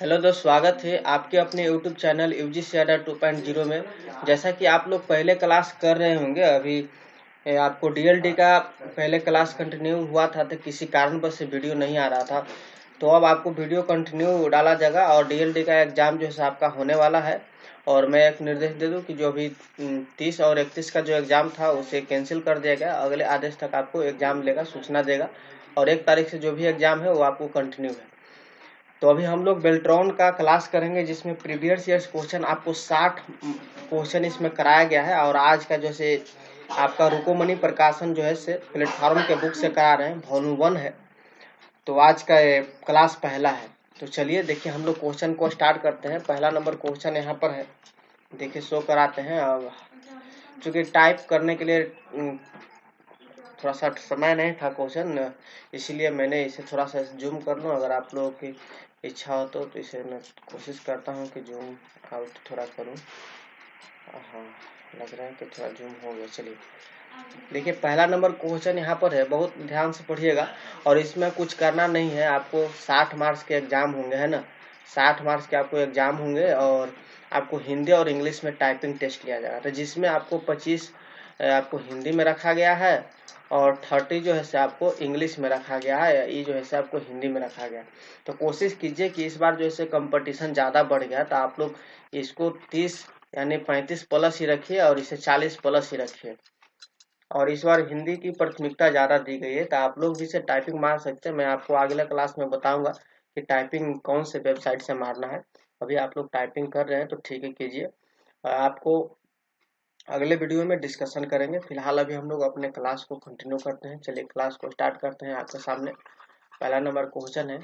Hello दोस्त, स्वागत है आपके अपने यूट्यूब चैनल यूजी अड्डा 2.0 में। जैसा कि आप लोग पहले क्लास कर रहे होंगे, अभी आपको डीएलडी का पहले क्लास कंटिन्यू हुआ था तो किसी कारणवश से वीडियो नहीं आ रहा था, तो अब आपको वीडियो कंटिन्यू डाला जाएगा और डीएलडी का एग्ज़ाम जो है आपका होने वाला है। और मैं एक निर्देश दे दूं कि जो अभी 30 और 31 का जो एग्ज़ाम था उसे कैंसिल कर दिया गया। अगले आदेश तक आपको एग्ज़ाम लेगा, सूचना देगा, और 1 तारीख से जो भी एग्ज़ाम है वो आपको कंटिन्यू है। तो अभी हम लोग बेल्ट्रॉन का क्लास करेंगे, जिसमें प्रीवियस ईयर्स क्वेश्चन आपको 60 क्वेश्चन इसमें कराया गया है। और आज का जो से आपका रुकोमणि प्रकाशन जो है से प्लेटफॉर्म के बुक से करा रहे हैं, वॉल्यूम 1 है। तो आज का क्लास पहला है। तो चलिए देखिए, हम लोग क्वेश्चन को स्टार्ट करते हैं। पहला नंबर क्वेश्चन यहाँ पर है, देखिए शो कराते हैं। और चूँकि टाइप करने के लिए थोड़ा सा समय नहीं था क्वेश्चन, इसीलिए मैंने इसे थोड़ा सा जूम कर लूँ। अगर आप लोगों की इच्छा हो तो इसे मैं कोशिश करता हूँ कि जूम आउट थोड़ा करूँ। हाँ, लग रहा है कि थोड़ा जूम हो गया। चलिए देखिए, पहला नंबर क्वेश्चन यहाँ पर है, बहुत ध्यान से पढ़िएगा। और इसमें कुछ करना नहीं है, आपको 60 मार्क्स के एग्जाम होंगे, है ना। 60 मार्क्स के आपको एग्जाम होंगे और आपको हिंदी और इंग्लिश में टाइपिंग टेस्ट लिया जाएगा। तो जिसमें आपको 25 आपको हिंदी में रखा गया है और 30 जो है से आपको इंग्लिश में रखा गया है, ये जो है से आपको हिंदी में रखा गया। तो कोशिश कीजिए कि इस बार जो है कंपटीशन ज़्यादा बढ़ गया, तो आप लोग इसको 30 यानी 35 प्लस ही रखिए और इसे 40 प्लस ही रखिए। और इस बार हिंदी की प्राथमिकता ज़्यादा दी गई है, तो आप लोग भी इसे टाइपिंग मार सकते हैं। मैं आपको अगले क्लास में बताऊंगा कि टाइपिंग कौन से वेबसाइट से मारना है। अभी आप लोग टाइपिंग कर रहे हैं तो ठीक है, कीजिए। आपको अगले वीडियो में डिस्कशन करेंगे। फिलहाल अभी हम लोग अपने क्लास को कंटिन्यू करते हैं। चलिए क्लास को स्टार्ट करते हैं। आपके सामने पहला नंबर क्वेश्चन है।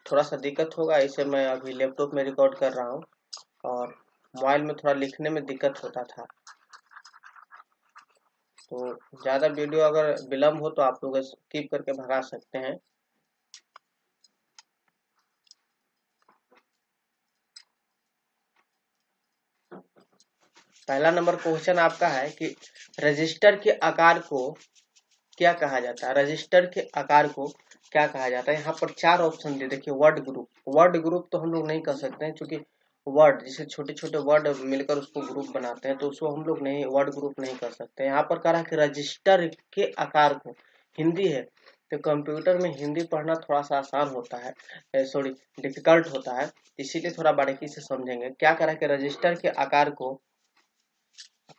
थोड़ा सा दिक्कत होगा, इसे मैं अभी लैपटॉप में रिकॉर्ड कर रहा हूँ और मोबाइल में थोड़ा लिखने में दिक्कत होता था, तो ज़्यादा वीडियो अगर विलम्ब हो तो आप लोग स्किप करके भगा सकते हैं। पहला नंबर क्वेश्चन आपका है कि रजिस्टर के आकार को क्या कहा जाता है। रजिस्टर के आकार को क्या कहा जाता है। यहाँ पर 4 ऑप्शन दे, देखिए। वर्ड ग्रुप तो हम लोग नहीं कर सकते हैं, क्योंकि वर्ड जैसे छोटे छोटे वर्ड मिलकर उसको ग्रुप बनाते हैं, तो उसको हम लोग नहीं, वर्ड ग्रुप नहीं कर सकते। यहाँ पर कह रहा है कि रजिस्टर के आकार को, हिंदी है तो कंप्यूटर में हिंदी पढ़ना थोड़ा सा आसान होता है, सॉरी डिफिकल्ट होता है, इसीलिए थोड़ा बारीकी से समझेंगे। क्या कह रहा है कि रजिस्टर के आकार को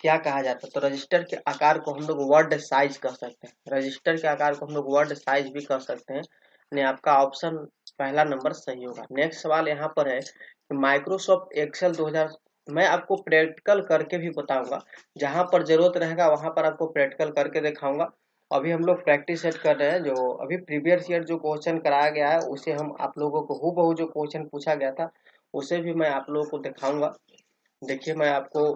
क्या कहा जाता है। तो रजिस्टर के आकार को हम लोग वर्ड साइज कर सकते हैं। रजिस्टर के आकार को हम लोग वर्ड साइज भी कर सकते हैं। यानी आपका ऑप्शन पहला नंबर सही होगा। नेक्स्ट सवाल यहाँ पर है कि माइक्रोसॉफ्ट एक्सेल 2000, मैं आपको प्रैक्टिकल करके भी बताऊंगा। जहां पर जरूरत रहेगा वहां पर आपको प्रैक्टिकल करके दिखाऊंगा। अभी हम लोग प्रैक्टिस सेट कर रहे हैं। जो अभी प्रीवियस ईयर जो क्वेश्चन कराया गया है उसे हम आप लोगों को हूबहू जो क्वेश्चन पूछा गया था उसे भी मैं आप लोगों को दिखाऊंगा। देखिए मैं आपको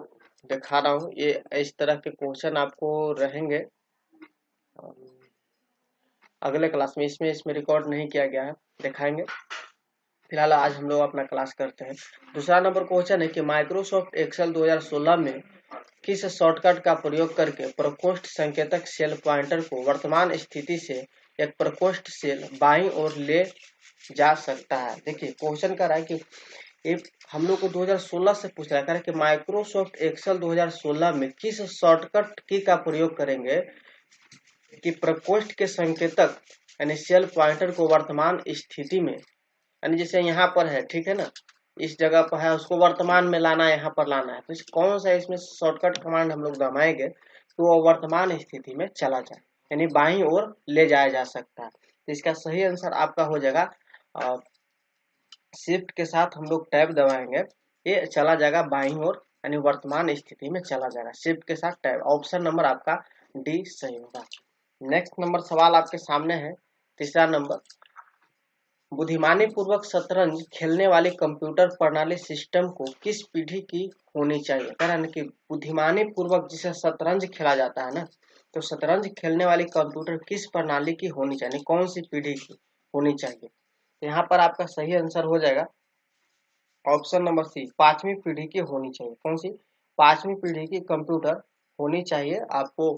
दिखा रहा हूँ, ये इस तरह के क्वेश्चन आपको रहेंगे अगले क्लास में। इसमें रिकॉर्ड नहीं किया गया है, दिखाएंगे। फिलहाल आज हम लोग अपना क्लास करते हैं। दूसरा नंबर क्वेश्चन है कि माइक्रोसॉफ्ट एक्सेल 2016 में किस शॉर्टकट का प्रयोग करके प्रकोष्ठ संकेतक सेल पॉइंटर को वर्तमान स्थिति से एक प्रकोष्ठ सेल बाईं ओर ले जा सकता है। देखिए क्वेश्चन कर रहा है कि ये हम लोग को 2016 से पूछ रहा है कि माइक्रोसॉफ्ट एक्सेल 2016 में किस शॉर्टकट की का प्रयोग करेंगे कि प्रकोष्ठ के संकेतक यानी सेल पॉइंटर को वर्तमान स्थिति में, यानी जैसे यहाँ पर है, ठीक है ना, इस जगह पर है, उसको वर्तमान में लाना है, यहाँ पर लाना है। तो कौन सा इसमें शॉर्टकट कमांड हम लोग दबाएंगे तो वो वर्तमान स्थिति में चला जाए, यानी बाईं ओर ले जाया जा सकता है। तो इसका सही आंसर आपका हो जाएगा शिफ्ट के साथ हम लोग टैब दबाएंगे, ये चला जाएगा बाईं ओर, यानी वर्तमान स्थिति में चला जाएगा। शिफ्ट के साथ टैब, ऑप्शन नंबर आपका डी सही होगा। नेक्स्ट नंबर सवाल आपके सामने है, तीसरा नंबर। बुद्धिमानी पूर्वक शतरंज खेलने वाली कंप्यूटर प्रणाली सिस्टम को किस पीढ़ी की होनी चाहिए। कारण कि बुद्धिमानी पूर्वक जिसे शतरंज खेला जाता है ना, तो शतरंज खेलने वाली कंप्यूटर किस प्रणाली की होनी चाहिए, कौन सी पीढ़ी की होनी चाहिए। यहाँ पर आपका सही आंसर हो जाएगा ऑप्शन नंबर सी, 5वीं पीढ़ी की होनी चाहिए। कौन सी, 5वीं पीढ़ी की कंप्यूटर होनी चाहिए आपको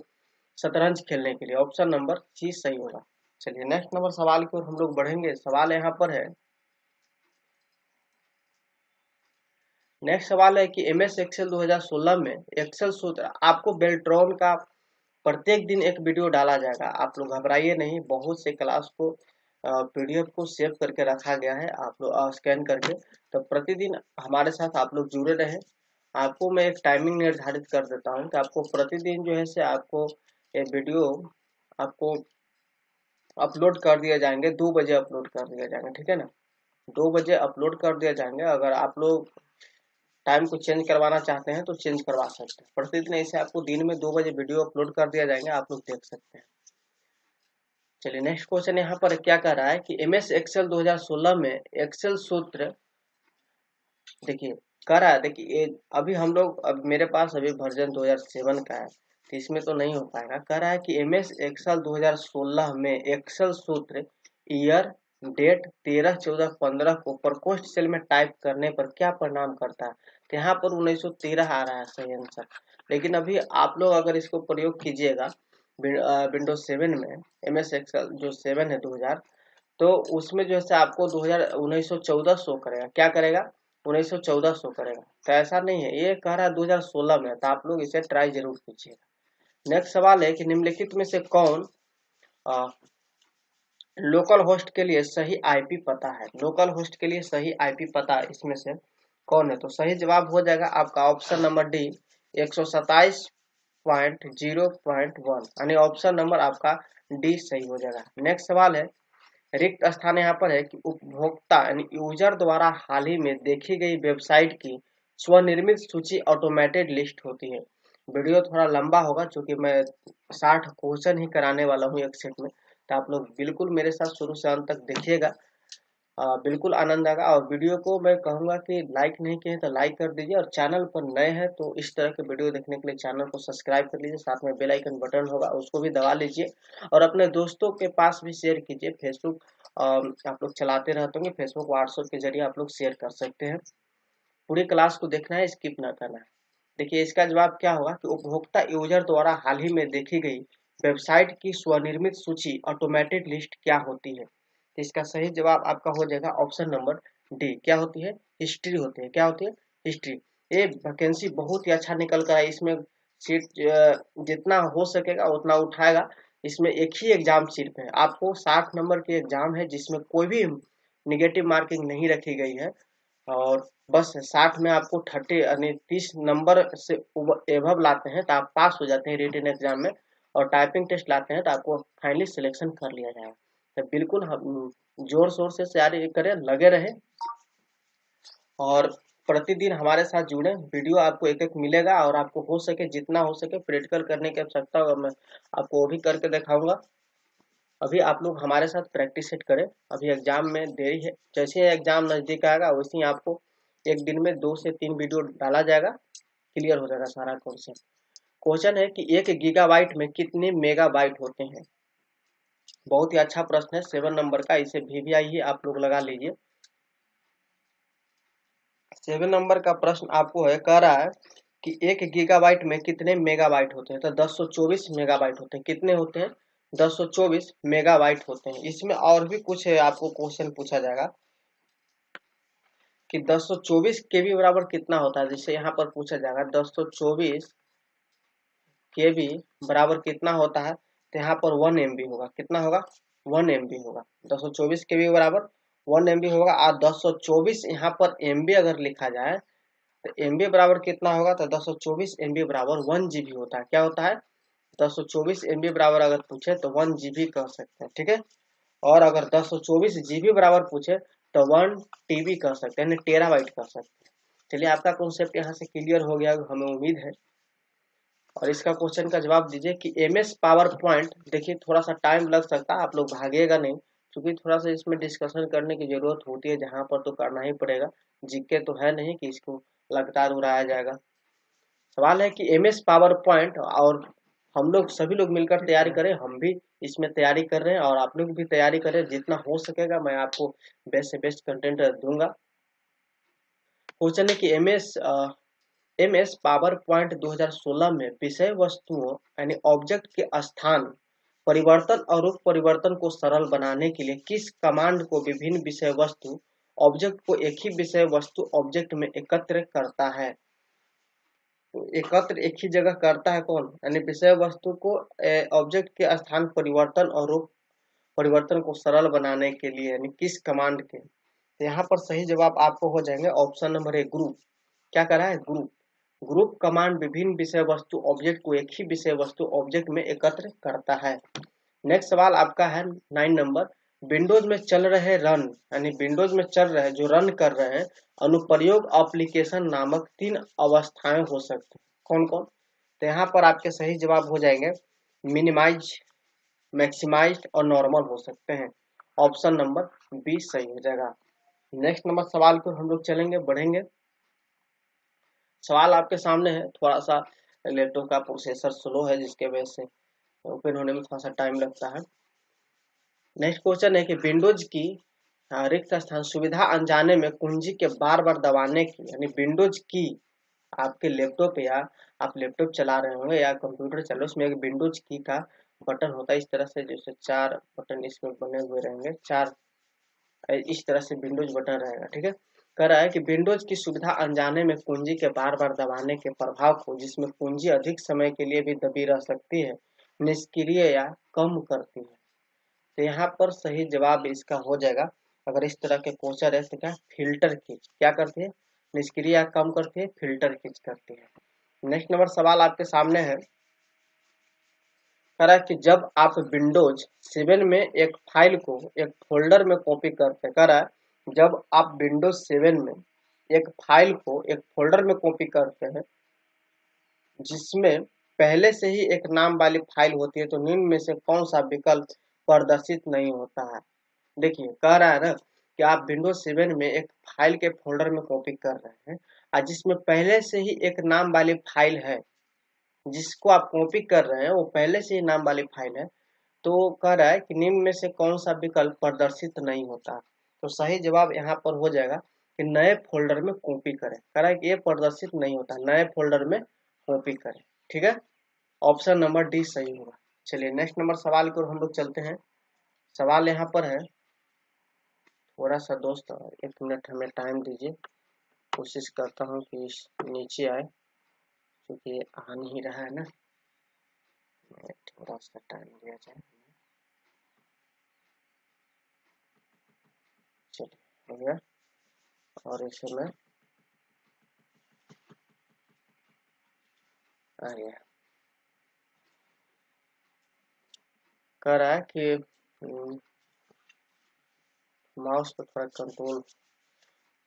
शतरंज खेलने के लिए। ऑप्शन नंबर सी सही होगा। चलिए नेक्स्ट नंबर सवाल की ओर हम लोग बढ़ेंगे। सवाल यहाँ पर है नेक्स्ट सवाल है कि एमएस एक्सेल 2016 में एक्सेल सूत्र आपको बेल्ट्रॉन का प्रत्येक दिन एक वीडियो डाला जाएगा। आप लोग घबराइए नहीं, बहुत से क्लास को पीडीएफ को सेव करके रखा गया है, आप लोग स्कैन करके। तो प्रतिदिन हमारे साथ आप लोग जुड़े रहें। आपको मैं एक टाइमिंग निर्धारित कर देता हूँ कि आपको प्रतिदिन जो है से आपको ये वीडियो आपको अपलोड कर दिए जाएंगे। 2 बजे अपलोड कर दिए जाएंगे, ठीक है ना। 2 बजे अपलोड कर दिए जाएंगे। अगर आप लोग टाइम को चेंज करवाना चाहते हैं तो चेंज करवा सकते हैं। प्रतिदिन ऐसे आपको दिन में 2 बजे वीडियो अपलोड कर दिया जाएंगे, आप लोग देख सकते हैं। चलिए नेक्स्ट क्वेश्चन यहाँ पर क्या कह रहा है कि एमएस एक्सेल 2016 में एक्सेल सूत्र देखिए कह रहा है। देखिए अभी हम लोग अब मेरे पास अभी वर्जन 2007 का है, तो इसमें तो नहीं हो पाएगा। कह रहा है कि एमएस एक्सेल 2016 में एक्सेल सूत्र ईयर डेट 13, 14, 15 को प्रकोष्ठ सेल में टाइप करने पर क्या परिणाम करता है। तो यहाँ पर 1913 आ रहा है सही आंसर। लेकिन अभी आप लोग अगर इसको प्रयोग कीजिएगा विंडोज 7 में, एमएस एक्सेल जो 7 है 2000, तो उसमें जो है आपको 1914 शो करेगा। क्या करेगा? 1914 शो करेगा। तो ऐसा नहीं है, ये कह रहा है 2016 में, तो आप लोग इसे ट्राई जरूर कीजिएगा। नेक्स्ट सवाल है कि निम्नलिखित में से कौन लोकल होस्ट के लिए सही आईपी पता है। लोकल होस्ट के लिए सही आईपी पता इसमें से कौन है? तो सही जवाब हो जाएगा आपका ऑप्शन नंबर डी 127.0.1, यानी ऑप्शन नंबर आपका डी सही हो जाएगा। नेक्स्ट सवाल है, रिक्त स्थान यहाँ पर है कि उपभोक्ता यानी यूजर द्वारा हाल ही में देखी गई वेबसाइट की स्वनिर्मित सूची ऑटोमेटेड लिस्ट होती है। वीडियो थोड़ा लंबा होगा क्योंकि मैं 60 क्वेश्चन ही कराने वाला हूँ एक सेट में, तो आप लोग बिल्कुल मेरे साथ शुरू से अंत तक देखिएगा, बिल्कुल आनंद आएगा। और वीडियो को मैं कहूँगा कि लाइक नहीं किए तो लाइक कर दीजिए, और चैनल पर नए हैं तो इस तरह के वीडियो देखने के लिए चैनल को सब्सक्राइब कर लीजिए, साथ में बेल आइकन बटन होगा उसको भी दबा लीजिए, और अपने दोस्तों के पास भी शेयर कीजिए। फेसबुक आप लोग चलाते रहते होंगे, फेसबुक व्हाट्सएप के जरिए आप लोग शेयर कर सकते हैं। पूरी क्लास को देखना है, स्किप ना करना है। देखिए इसका जवाब क्या होगा कि उपभोक्ता यूजर द्वारा हाल ही में देखी गई वेबसाइट की स्वनिर्मित सूची ऑटोमेटेड लिस्ट क्या होती है। तो इसका सही जवाब आपका हो जाएगा ऑप्शन नंबर डी। क्या होती है? हिस्ट्री होती है। क्या होती है? हिस्ट्री। ये वैकेंसी बहुत ही अच्छा निकल कर है। इसमें सीट जितना हो सकेगा उतना उठाएगा। इसमें एक ही एग्जाम सिर्फ है, आपको 60 नंबर की एग्जाम है जिसमें कोई भी निगेटिव मार्किंग नहीं रखी गई है, और बस 60 में आपको 30 यानी 30 नंबर से एभव लाते हैं तो आप पास हो जाते हैं रिटन एग्जाम में, और टाइपिंग टेस्ट लाते हैं तो आपको फाइनली सिलेक्शन कर लिया जाएगा। तो बिल्कुल हम जोर शोर से तैयारी करें, लगे रहे, और प्रतिदिन हमारे साथ जुड़े। वीडियो आपको एक एक मिलेगा, और आपको हो सके जितना हो सके प्रैक्टिकल करने की आवश्यकता होगा, मैं आपको वो भी करके दिखाऊंगा। अभी आप लोग हमारे साथ प्रैक्टिस सेट करें, अभी एग्जाम में देरी है। जैसे ही एग्जाम नजदीक आएगा वैसे ही आपको एक दिन में 2 से 3 वीडियो डाला जाएगा, क्लियर हो जाएगा सारा क्वेश्चन। क्वेश्चन है कि 1 गीगाबाइट में कितने मेगाबाइट होते हैं। बहुत ही अच्छा प्रश्न है, 7 नंबर का, इसे VVI ही आप लोग लगा लीजिए। 7 नंबर का प्रश्न आपको है, कह रहा है कि 1 गीगाबाइट में कितने मेगाबाइट होते हैं। तो 1024 मेगाबाइट होते हैं। कितने होते हैं? 1024 मेगाबाइट होते हैं। इसमें और भी कुछ आपको क्वेश्चन पूछा जाएगा कि 1024 केबी बराबर कितना होता है। जैसे यहाँ पर पूछा जाएगा 1024 केबी बराबर कितना होता है, तो यहाँ पर 1 MB होगा। कितना होगा? 1 MB होगा। 1024 केबी बराबर 1 MB होगा। और 1024 यहाँ पर MB अगर लिखा जाए तो MB बराबर कितना होगा, तो 1024 MB बराबर 1 GB होता है। क्या होता है? 1024 MB बराबर अगर पूछे तो 1 GB कह सकते हैं, ठीक है। और अगर 1024 GB बराबर पूछे तो 1 TB कह सकते हैं, यानी टेराबाइट कह सकते हैं। चलिए आपका कॉन्सेप्ट यहाँ से क्लियर हो गया, हमें उम्मीद है। और इसका क्वेश्चन का जवाब दीजिए कि MS पावर पॉइंट, देखिए थोड़ा सा टाइम लग सकता है, आप लोग भागेगा नहीं, क्योंकि थोड़ा सा इसमें डिस्कशन करने की जरूरत होती है, जहाँ पर तो करना ही पड़ेगा। जीके तो है नहीं कि इसको लगातार उड़ाया जाएगा। सवाल है कि MS पावर पॉइंट, और हम लोग सभी लोग मिलकर तैयारी करें, हम भी इसमें तैयारी कर रहे हैं और आप लोग भी तैयारी करें। जितना हो सकेगा मैं आपको बेस्ट से बेस्ट कंटेंट दूंगा। क्वेश्चन है कि MS पावर पॉइंट 2016 में विषय वस्तुओं यानी ऑब्जेक्ट के स्थान परिवर्तन और रूप परिवर्तन को सरल बनाने के लिए किस कमांड को विभिन्न विषय वस्तु ऑब्जेक्ट को एक ही विषय वस्तु ऑब्जेक्ट में एकत्र करता है। तो एकत्र एक ही जगह करता है कौन, यानी विषय वस्तु को ऑब्जेक्ट के स्थान परिवर्तन और रूप परिवर्तन को सरल बनाने के लिए, यानी किस कमांड के। तो यहाँ पर सही जवाब आपको हो जाएंगे ऑप्शन नंबर ए, ग्रुप। क्या करा है, ग्रुप। ग्रुप कमांड विभिन्न विषय वस्तु ऑब्जेक्ट को एक ही विषय वस्तु ऑब्जेक्ट में एकत्र करता है। नेक्स्ट सवाल आपका है 9 नंबर, विंडोज में चल रहे रन, यानी विंडोज में चल रहे जो रन कर रहे हैं अनुप्रयोग एप्लीकेशन नामक 3 अवस्थाएं हो सकती हैं, कौन कौन। तो यहाँ पर आपके सही जवाब हो जाएंगे मिनिमाइज, मैक्सिमाइज और नॉर्मल हो सकते हैं। ऑप्शन नंबर बी सही हो जाएगा। नेक्स्ट नंबर सवाल को हम लोग चलेंगे, बढ़ेंगे। सवाल आपके सामने है, थोड़ा सा लैपटॉप का प्रोसेसर स्लो है जिसके वजह से ओपन होने में थोड़ा सा टाइम लगता है। नेक्स्ट क्वेश्चन है कि विंडोज की रिक्त स्थान सुविधा अनजाने में कुंजी के बार बार दबाने की, यानी विंडोज की आपके लैपटॉप या आप लैपटॉप चला रहे होंगे या कंप्यूटर चल रहे उसमें एक विंडोज की का बटन होता है इस तरह से, जैसे 4 बटन इसमें बने हुए रहेंगे, 4 इस तरह से विंडोज बटन रहेगा, ठीक है। कह रहा है कि विंडोज की सुविधा अनजाने में कुंजी के बार बार दबाने के प्रभाव को, जिसमें कुंजी अधिक समय के लिए भी दबी रह सकती है, निष्क्रिय या कम करती है। तो यहाँ पर सही जवाब इसका हो जाएगा, अगर इस तरह के क्वेश्चन है तो क्या, फिल्टर खींच क्या करती है, निष्क्रिय या कम करती है, फिल्टर खींच करती है। नेक्स्ट नंबर सवाल आपके सामने है, कह रहा है कि जब आप विंडोज 7 में एक फाइल को एक फोल्डर में कॉपी करते हैं, कह रहा है जब आप विंडोज 7 में एक फाइल को एक फोल्डर में कॉपी करते हैं जिसमें पहले से ही एक नाम वाली फाइल होती है, तो निम्न में से कौन सा विकल्प प्रदर्शित नहीं होता है। देखिए कह रहा है ना कि आप विंडोज 7 में एक फाइल के फोल्डर में कॉपी कर रहे हैं और जिसमें पहले से ही एक नाम वाली फाइल है, जिसको आप कॉपी कर रहे हैं वो पहले से ही नाम वाली फाइल है, तो कह रहा है कि निम्न में से कौन सा विकल्प प्रदर्शित नहीं होता। तो सही जवाब यहाँ पर हो जाएगा कि नए फोल्डर में कॉपी करें। कह रहा है कि ये प्रदर्शित नहीं होता, नए फोल्डर में कॉपी करें, ठीक है। ऑप्शन नंबर डी सही होगा। चलिए नेक्स्ट नंबर सवाल की ओर हम लोग चलते हैं। सवाल यहाँ पर है, थोड़ा सा दोस्त 1 मिनट हमें टाइम दीजिए, कोशिश करता हूँ कि नीचे आए क्योंकि आ नहीं रहा है ना, थोड़ा सा टाइम दिया जाए। चलिए हो गया, और इसे मैं आ गया। कह रहा है कि माउस पर थोड़ा कंट्रोल।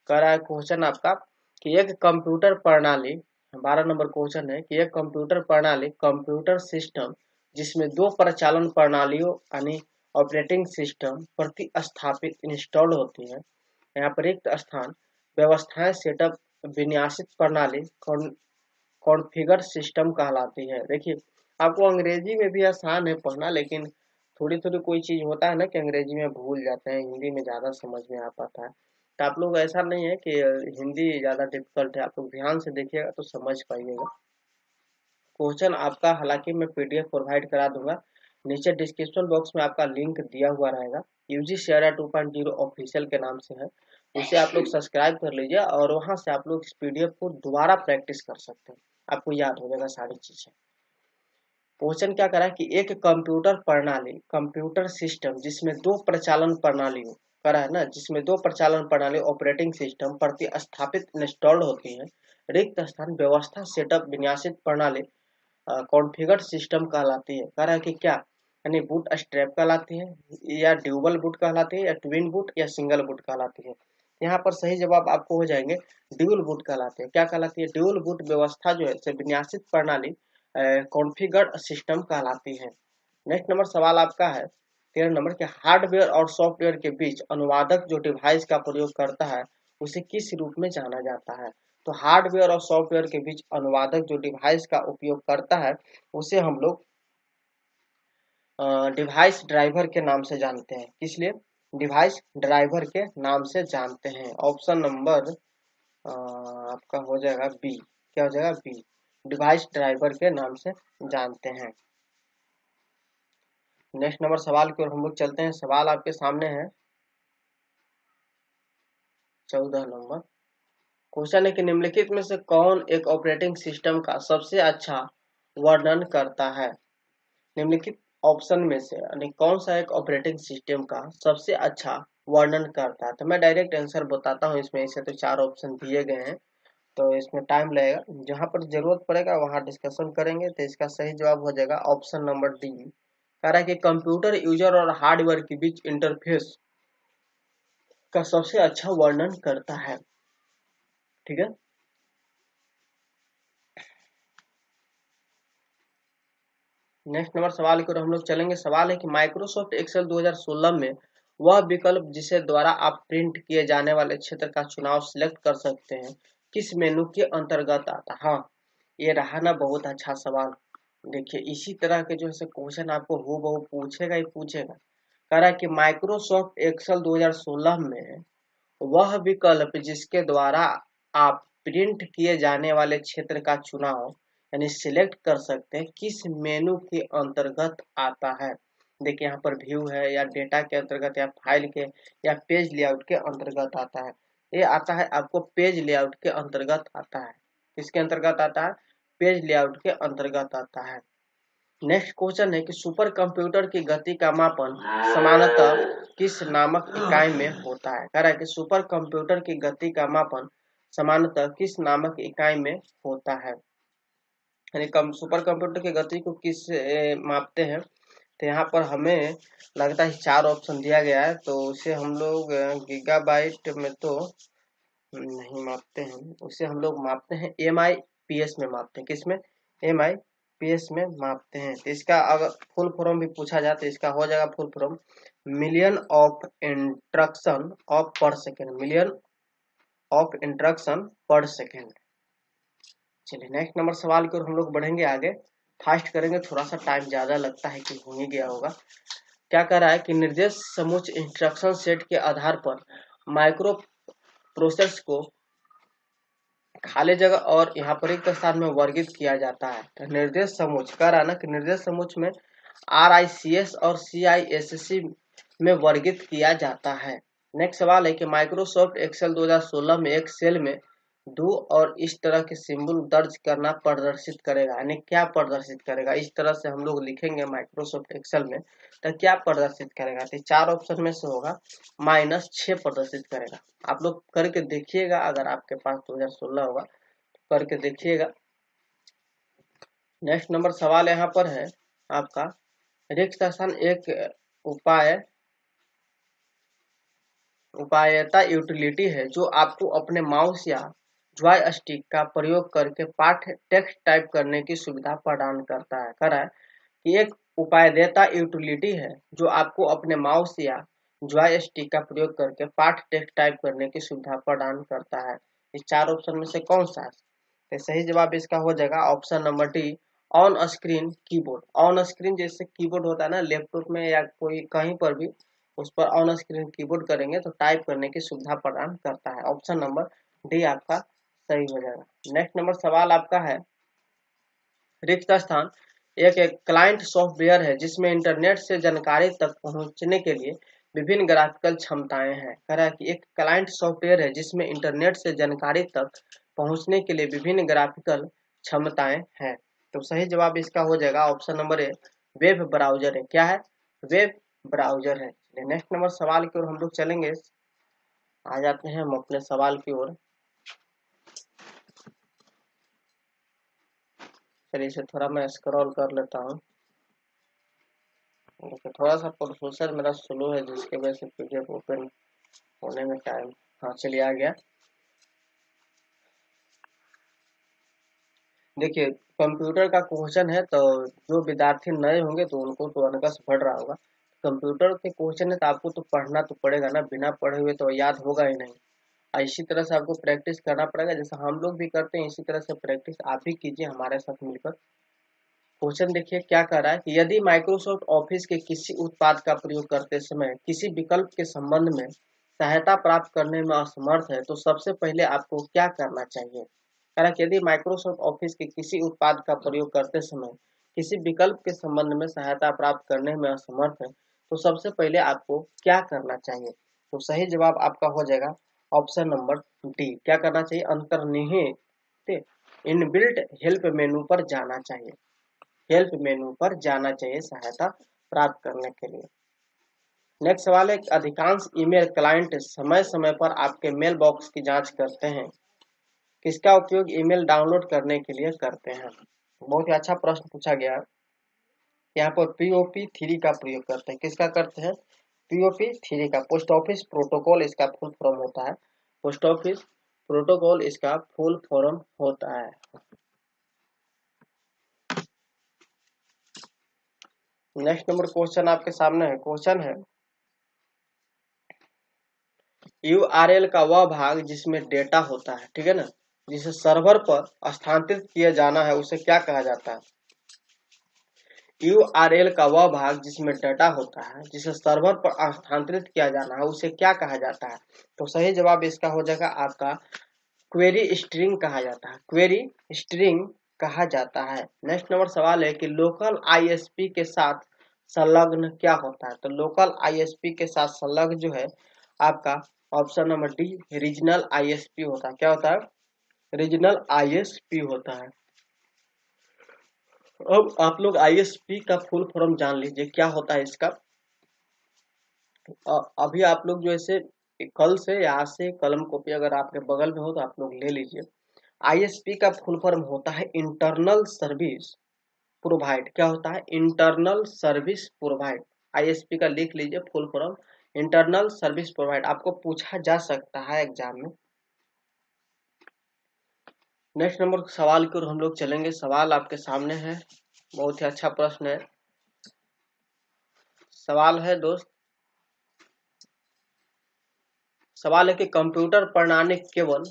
कह रहा है क्वेश्चन आपका कि एक कंप्यूटर प्रणाली, 12 नंबर क्वेश्चन है कि एक कंप्यूटर प्रणाली कंप्यूटर सिस्टम जिसमें 2 प्रचालन प्रणालियों यानी ऑपरेटिंग सिस्टम प्रतिस्थापित इंस्टॉल होती है, यहाँ पर रिक्त स्थान व्यवस्थाएं सेटअप विन्यासित प्रणाली कॉन्फ़िगर सिस्टम कहलाती है। देखिए आपको अंग्रेजी में भी आसान है पढ़ना, लेकिन थोड़ी थोड़ी कोई चीज होता है ना कि अंग्रेजी में भूल जाते हैं, हिंदी में ज्यादा समझ में आ पाता है। तो आप लोग ऐसा नहीं है कि हिंदी ज्यादा डिफिकल्ट है, आप लोग ध्यान से देखिएगा तो समझ पाइएगा। क्वेश्चन आपका हालांकि मैं पीडीएफ प्रोवाइड करा दूंगा, नीचे डिस्क्रिप्शन बॉक्स में आपका लिंक दिया हुआ रहेगा, यूजीसी 2.0 ऑफिशियल के नाम से है, उसे आप लोग सब्सक्राइब कर लीजिए और वहां से आप लोग इस पीडीएफ को दोबारा प्रैक्टिस कर सकते हैं, आपको याद हो जाएगा सारी चीजें। क्वेश्चन क्या करा है कि एक कंप्यूटर प्रणाली कंप्यूटर सिस्टम जिसमें 2 प्रचालन प्रणालियों करा है ना, जिसमें 2 प्रचालन प्रणाली ऑपरेटिंग सिस्टम प्रतिस्थापित इंस्टॉल्ड होती है, रिक्त स्थान व्यवस्था सेटअप विन्यासित प्रणाली कॉन्फ़िगर सिस्टम कहलाती है। कह रहा है कि क्या, यानी बूट स्ट्रैप कहलाती है या ड्यूबल बूट कहलाती है या ट्विन बूट या सिंगल बूट कहलाती है। यहाँ पर सही जवाब आपको हो जाएंगे ड्यूल बूट कहलाती है। क्या कहलाती है, ड्यूल बूट व्यवस्था जो है विन्यासित प्रणाली कॉन्फ़िगर्ड सिस्टम कहलाती है। नेक्स्ट नंबर सवाल आपका है 13 नंबर के हार्डवेयर और सॉफ्टवेयर के बीच अनुवादक जो डिवाइस का प्रयोग करता है उसे किस रूप में जाना जाता है। तो हार्डवेयर और सॉफ्टवेयर के बीच अनुवादक जो डिवाइस का उपयोग करता है उसे हम लोग डिवाइस ड्राइवर के नाम से जानते हैं। किस लिए, डिवाइस ड्राइवर के नाम से जानते हैं। ऑप्शन नंबर आपका हो जाएगा बी। क्या हो जाएगा, बी, डिवाइस ड्राइवर के नाम से जानते हैं। नेक्स्ट नंबर सवाल की ओर हम लोग चलते हैं। सवाल आपके सामने है, 14 नंबर क्वेश्चन है कि निम्नलिखित में से कौन एक ऑपरेटिंग सिस्टम का सबसे अच्छा वर्णन करता है। निम्नलिखित ऑप्शन में से यानी कौन सा एक ऑपरेटिंग सिस्टम का सबसे अच्छा वर्णन करता है। तो मैं डायरेक्ट आंसर बताता हूँ इसमें। इसे तो 4 ऑप्शन दिए गए हैं तो इसमें टाइम लगेगा, जहां पर जरूरत पड़ेगा वहां डिस्कशन करेंगे। तो इसका सही जवाब हो जाएगा ऑप्शन नंबर डी। कह रहा है कि कंप्यूटर यूजर और हार्डवेयर के बीच इंटरफेस का सबसे अच्छा वर्णन करता है। ठीक है, नेक्स्ट नंबर सवाल की ओर हम लोग चलेंगे। सवाल है कि माइक्रोसॉफ्ट एक्सेल 2016 में वह विकल्प जिसे द्वारा आप प्रिंट किए जाने वाले क्षेत्र का चुनाव सिलेक्ट कर सकते हैं किस मेनू के अंतर्गत आता। हाँ, ये रहा ना बहुत अच्छा सवाल। देखिए इसी तरह के जो है क्वेश्चन आपको हूबहू पूछेगा ही पूछेगा। कह रहा है कि माइक्रोसॉफ्ट एक्सेल 2016 में वह विकल्प जिसके द्वारा आप प्रिंट किए जाने वाले क्षेत्र का चुनाव यानी सिलेक्ट कर सकते हैं किस मेनू के अंतर्गत आता है। देखिए यहाँ पर व्यू है या डेटा के अंतर्गत या फाइल के या पेज लेआउट के अंतर्गत आता है। ये आता है आपको पेज लेआउट के अंतर्गत आता है। किसके अंतर्गत आता है? पेज लेआउट के अंतर्गत आता है। नेक्स्ट क्वेश्चन है कि सुपर कंप्यूटर की गति का मापन सामान्यतः किस नामक इकाई में होता है। कह रहा है कि सुपर कंप्यूटर की गति का मापन सामान्यतः किस नामक इकाई में होता है, यानी सुपर कंप्यूटर की गति को किस मापते हैं। तो यहाँ पर हमें लगता है 4 ऑप्शन दिया गया है तो उसे हम लोग गीगाबाइट में तो नहीं मापते हैं, उसे हम लोग मापते हैं MIPS में मापते हैं। किसमें? MIPS में मापते हैं। तो इसका अगर फुल फॉर्म भी पूछा जाए तो इसका हो जाएगा full form million of instruction of पर सेकेंड। मिलियन ऑफ इंस्ट्रक्शन पर सेकेंड। चलिए नेक्स्ट नंबर सवाल की ओर हम लोग बढ़ेंगे आगे। फास्ट करेंगे, थोड़ा सा टाइम ज्यादा लगता है कि हो ही गया होगा। क्या कर रहा है कि निर्देश समुच्च इंस्ट्रक्शन सेट के आधार पर माइक्रो प्रोसेस को खाली जगह और यहाँ पर रिक्त स्थान में वर्गित किया जाता है। तो निर्देश समुच्च कह रहा है ना कि निर्देश समुच्च में RICS और CISC में वर्गित किया जाता है। नेक्स्ट सवाल है कि माइक्रोसॉफ्ट एक्सेल 2016 में एक सेल में दो और इस तरह के सिंबल दर्ज करना प्रदर्शित करेगा, यानी क्या प्रदर्शित करेगा। इस तरह से हम लोग लिखेंगे माइक्रोसॉफ्ट एक्सेल में तो क्या प्रदर्शित करेगा। तो 4 ऑप्शन में से होगा -6 प्रदर्शित करेगा। आप लोग करके देखिएगा, अगर आपके पास 2016 होगा तो करके देखिएगा। नेक्स्ट नंबर सवाल यहाँ पर है आपका रिक्त स्थान एक उपायता यूटिलिटी है जो आपको अपने माउस या जॉय स्टिक का प्रयोग करके पाठ टेक्स्ट टाइप करने की सुविधा प्रदान करता है। कह रहा है कि एक उपायदेता यूटिलिटी है जो आपको अपने माउस या जॉय स्टिक का प्रयोग करके पाठ टेक्स्ट टाइप करने की सुविधा प्रदान करता है। इस 4 ऑप्शन में से कौन सा है? तो सही जवाब इसका हो जाएगा option number D on screen keyboard. On screen जैसे कीबोर्ड होता है ना लैपटॉप में या कोई कहीं पर भी, उस पर ऑन स्क्रीन कीबोर्ड करेंगे तो टाइप करने की सुविधा प्रदान करता है। ऑप्शन नंबर डी आपका सही हो जाएगा। नेक्स्ट नंबर सवाल आपका है रिक्त स्थान एक क्लाइंट सॉफ्टवेयर है जिसमें इंटरनेट से जानकारी तक पहुंचने के लिए विभिन्न ग्राफिकल क्षमताएं हैं। कह रहा है कि एक क्लाइंट सॉफ्टवेयर है जिसमें इंटरनेट से जानकारी तक पहुंचने के लिए विभिन्न ग्राफिकल क्षमताएं हैं। तो सही जवाब इसका हो जाएगा option number A web browser है। क्या है? वेब ब्राउजर है। नेक्स्ट नंबर सवाल की ओर हम लोग चलेंगे। आ जाते हैं हम अपने सवाल की ओर। चलिए इसे थोड़ा मैं स्क्रॉल कर लेता हूँ। थोड़ा सा प्रोसेसर मेरा स्लो है जिसके वजह से PDF ओपन होने में टाइम। हाँ चलिए आ गया। देखिए कंप्यूटर का क्वेश्चन है तो जो विद्यार्थी नए होंगे तो उनको तो अनकस बढ़ रहा होगा। कंप्यूटर के क्वेश्चन है तो आपको तो पढ़ना तो पड़ेगा ना, बिना पढ़े हुए तो याद होगा ही नहीं। इसी तरह से आपको प्रैक्टिस करना पड़ेगा, जैसा हम लोग भी करते हैं इसी तरह से प्रैक्टिस आप भी कीजिए हमारे साथ मिलकर। क्वेश्चन देखिए क्या कह रहा है कि यदि माइक्रोसॉफ्ट ऑफिस के किसी उत्पाद का प्रयोग करते समय किसी विकल्प के संबंध में सहायता प्राप्त करने में असमर्थ है तो सबसे पहले आपको क्या करना चाहिए। कह रहा है कि यदि माइक्रोसॉफ्ट ऑफिस के किसी उत्पाद का प्रयोग करते समय किसी विकल्प के संबंध में सहायता प्राप्त करने में असमर्थ है तो सबसे पहले आपको क्या करना चाहिए। तो सही जवाब आपका हो जाएगा ऑप्शन नंबर डी। क्या करना चाहिए? अंतर्निहित इनबिल्ट हेल्प मेनू पर जाना चाहिए। हेल्प मेनू पर जाना चाहिए सहायता प्राप्त करने के लिए। नेक्स्ट सवाल है, अधिकांश ईमेल क्लाइंट समय समय पर आपके मेल बॉक्स की जांच करते हैं, किसका उपयोग ईमेल डाउनलोड करने के लिए करते हैं? बहुत ही अच्छा प्रश्न पूछा गया। यहाँ पर POP3 का प्रयोग करते हैं। किसका करते हैं? POP3 का। पोस्ट ऑफिस प्रोटोकॉल इसका फुल फॉर्म होता है। पोस्ट ऑफिस प्रोटोकॉल इसका फुल फॉर्म होता है। नेक्स्ट नंबर क्वेश्चन आपके सामने है। क्वेश्चन है, URL का वह भाग जिसमें डेटा होता है, ठीक है ना, जिसे सर्वर पर स्थानांतरित किया जाना है, उसे क्या कहा जाता है? URL का वह भाग जिसमें डेटा होता है, जिसे सर्वर पर स्थानांतरित किया जाना है, उसे क्या कहा जाता है? तो सही जवाब इसका हो जाएगा आपका क्वेरी स्ट्रिंग कहा जाता है। क्वेरी स्ट्रिंग कहा जाता है। नेक्स्ट नंबर सवाल है कि लोकल ISP के साथ संलग्न क्या होता है? तो लोकल ISP के साथ संलग्न जो है आपका option number D regional ISP होता है। क्या होता है? रीजनल ISP होता है। अब आप लोग ISP का फुल फॉर्म जान लीजिए क्या होता है इसका। अभी आप लोग जो ऐसे कल से यहाँ से कलम कॉपी अगर आपके बगल में हो तो आप लोग ले लीजिए। ISP का फुल फॉर्म होता है इंटरनल सर्विस प्रोवाइड। क्या होता है? Internal service provide. ISP का लिख लीजिए full form, internal service provide. आपको पूछा जा सकता है एग्जाम में। नेक्स्ट नंबर सवाल की ओर हम लोग चलेंगे। सवाल आपके सामने है, बहुत ही अच्छा प्रश्न है। सवाल है दोस्त, सवाल है कि कंप्यूटर प्रणाली केवल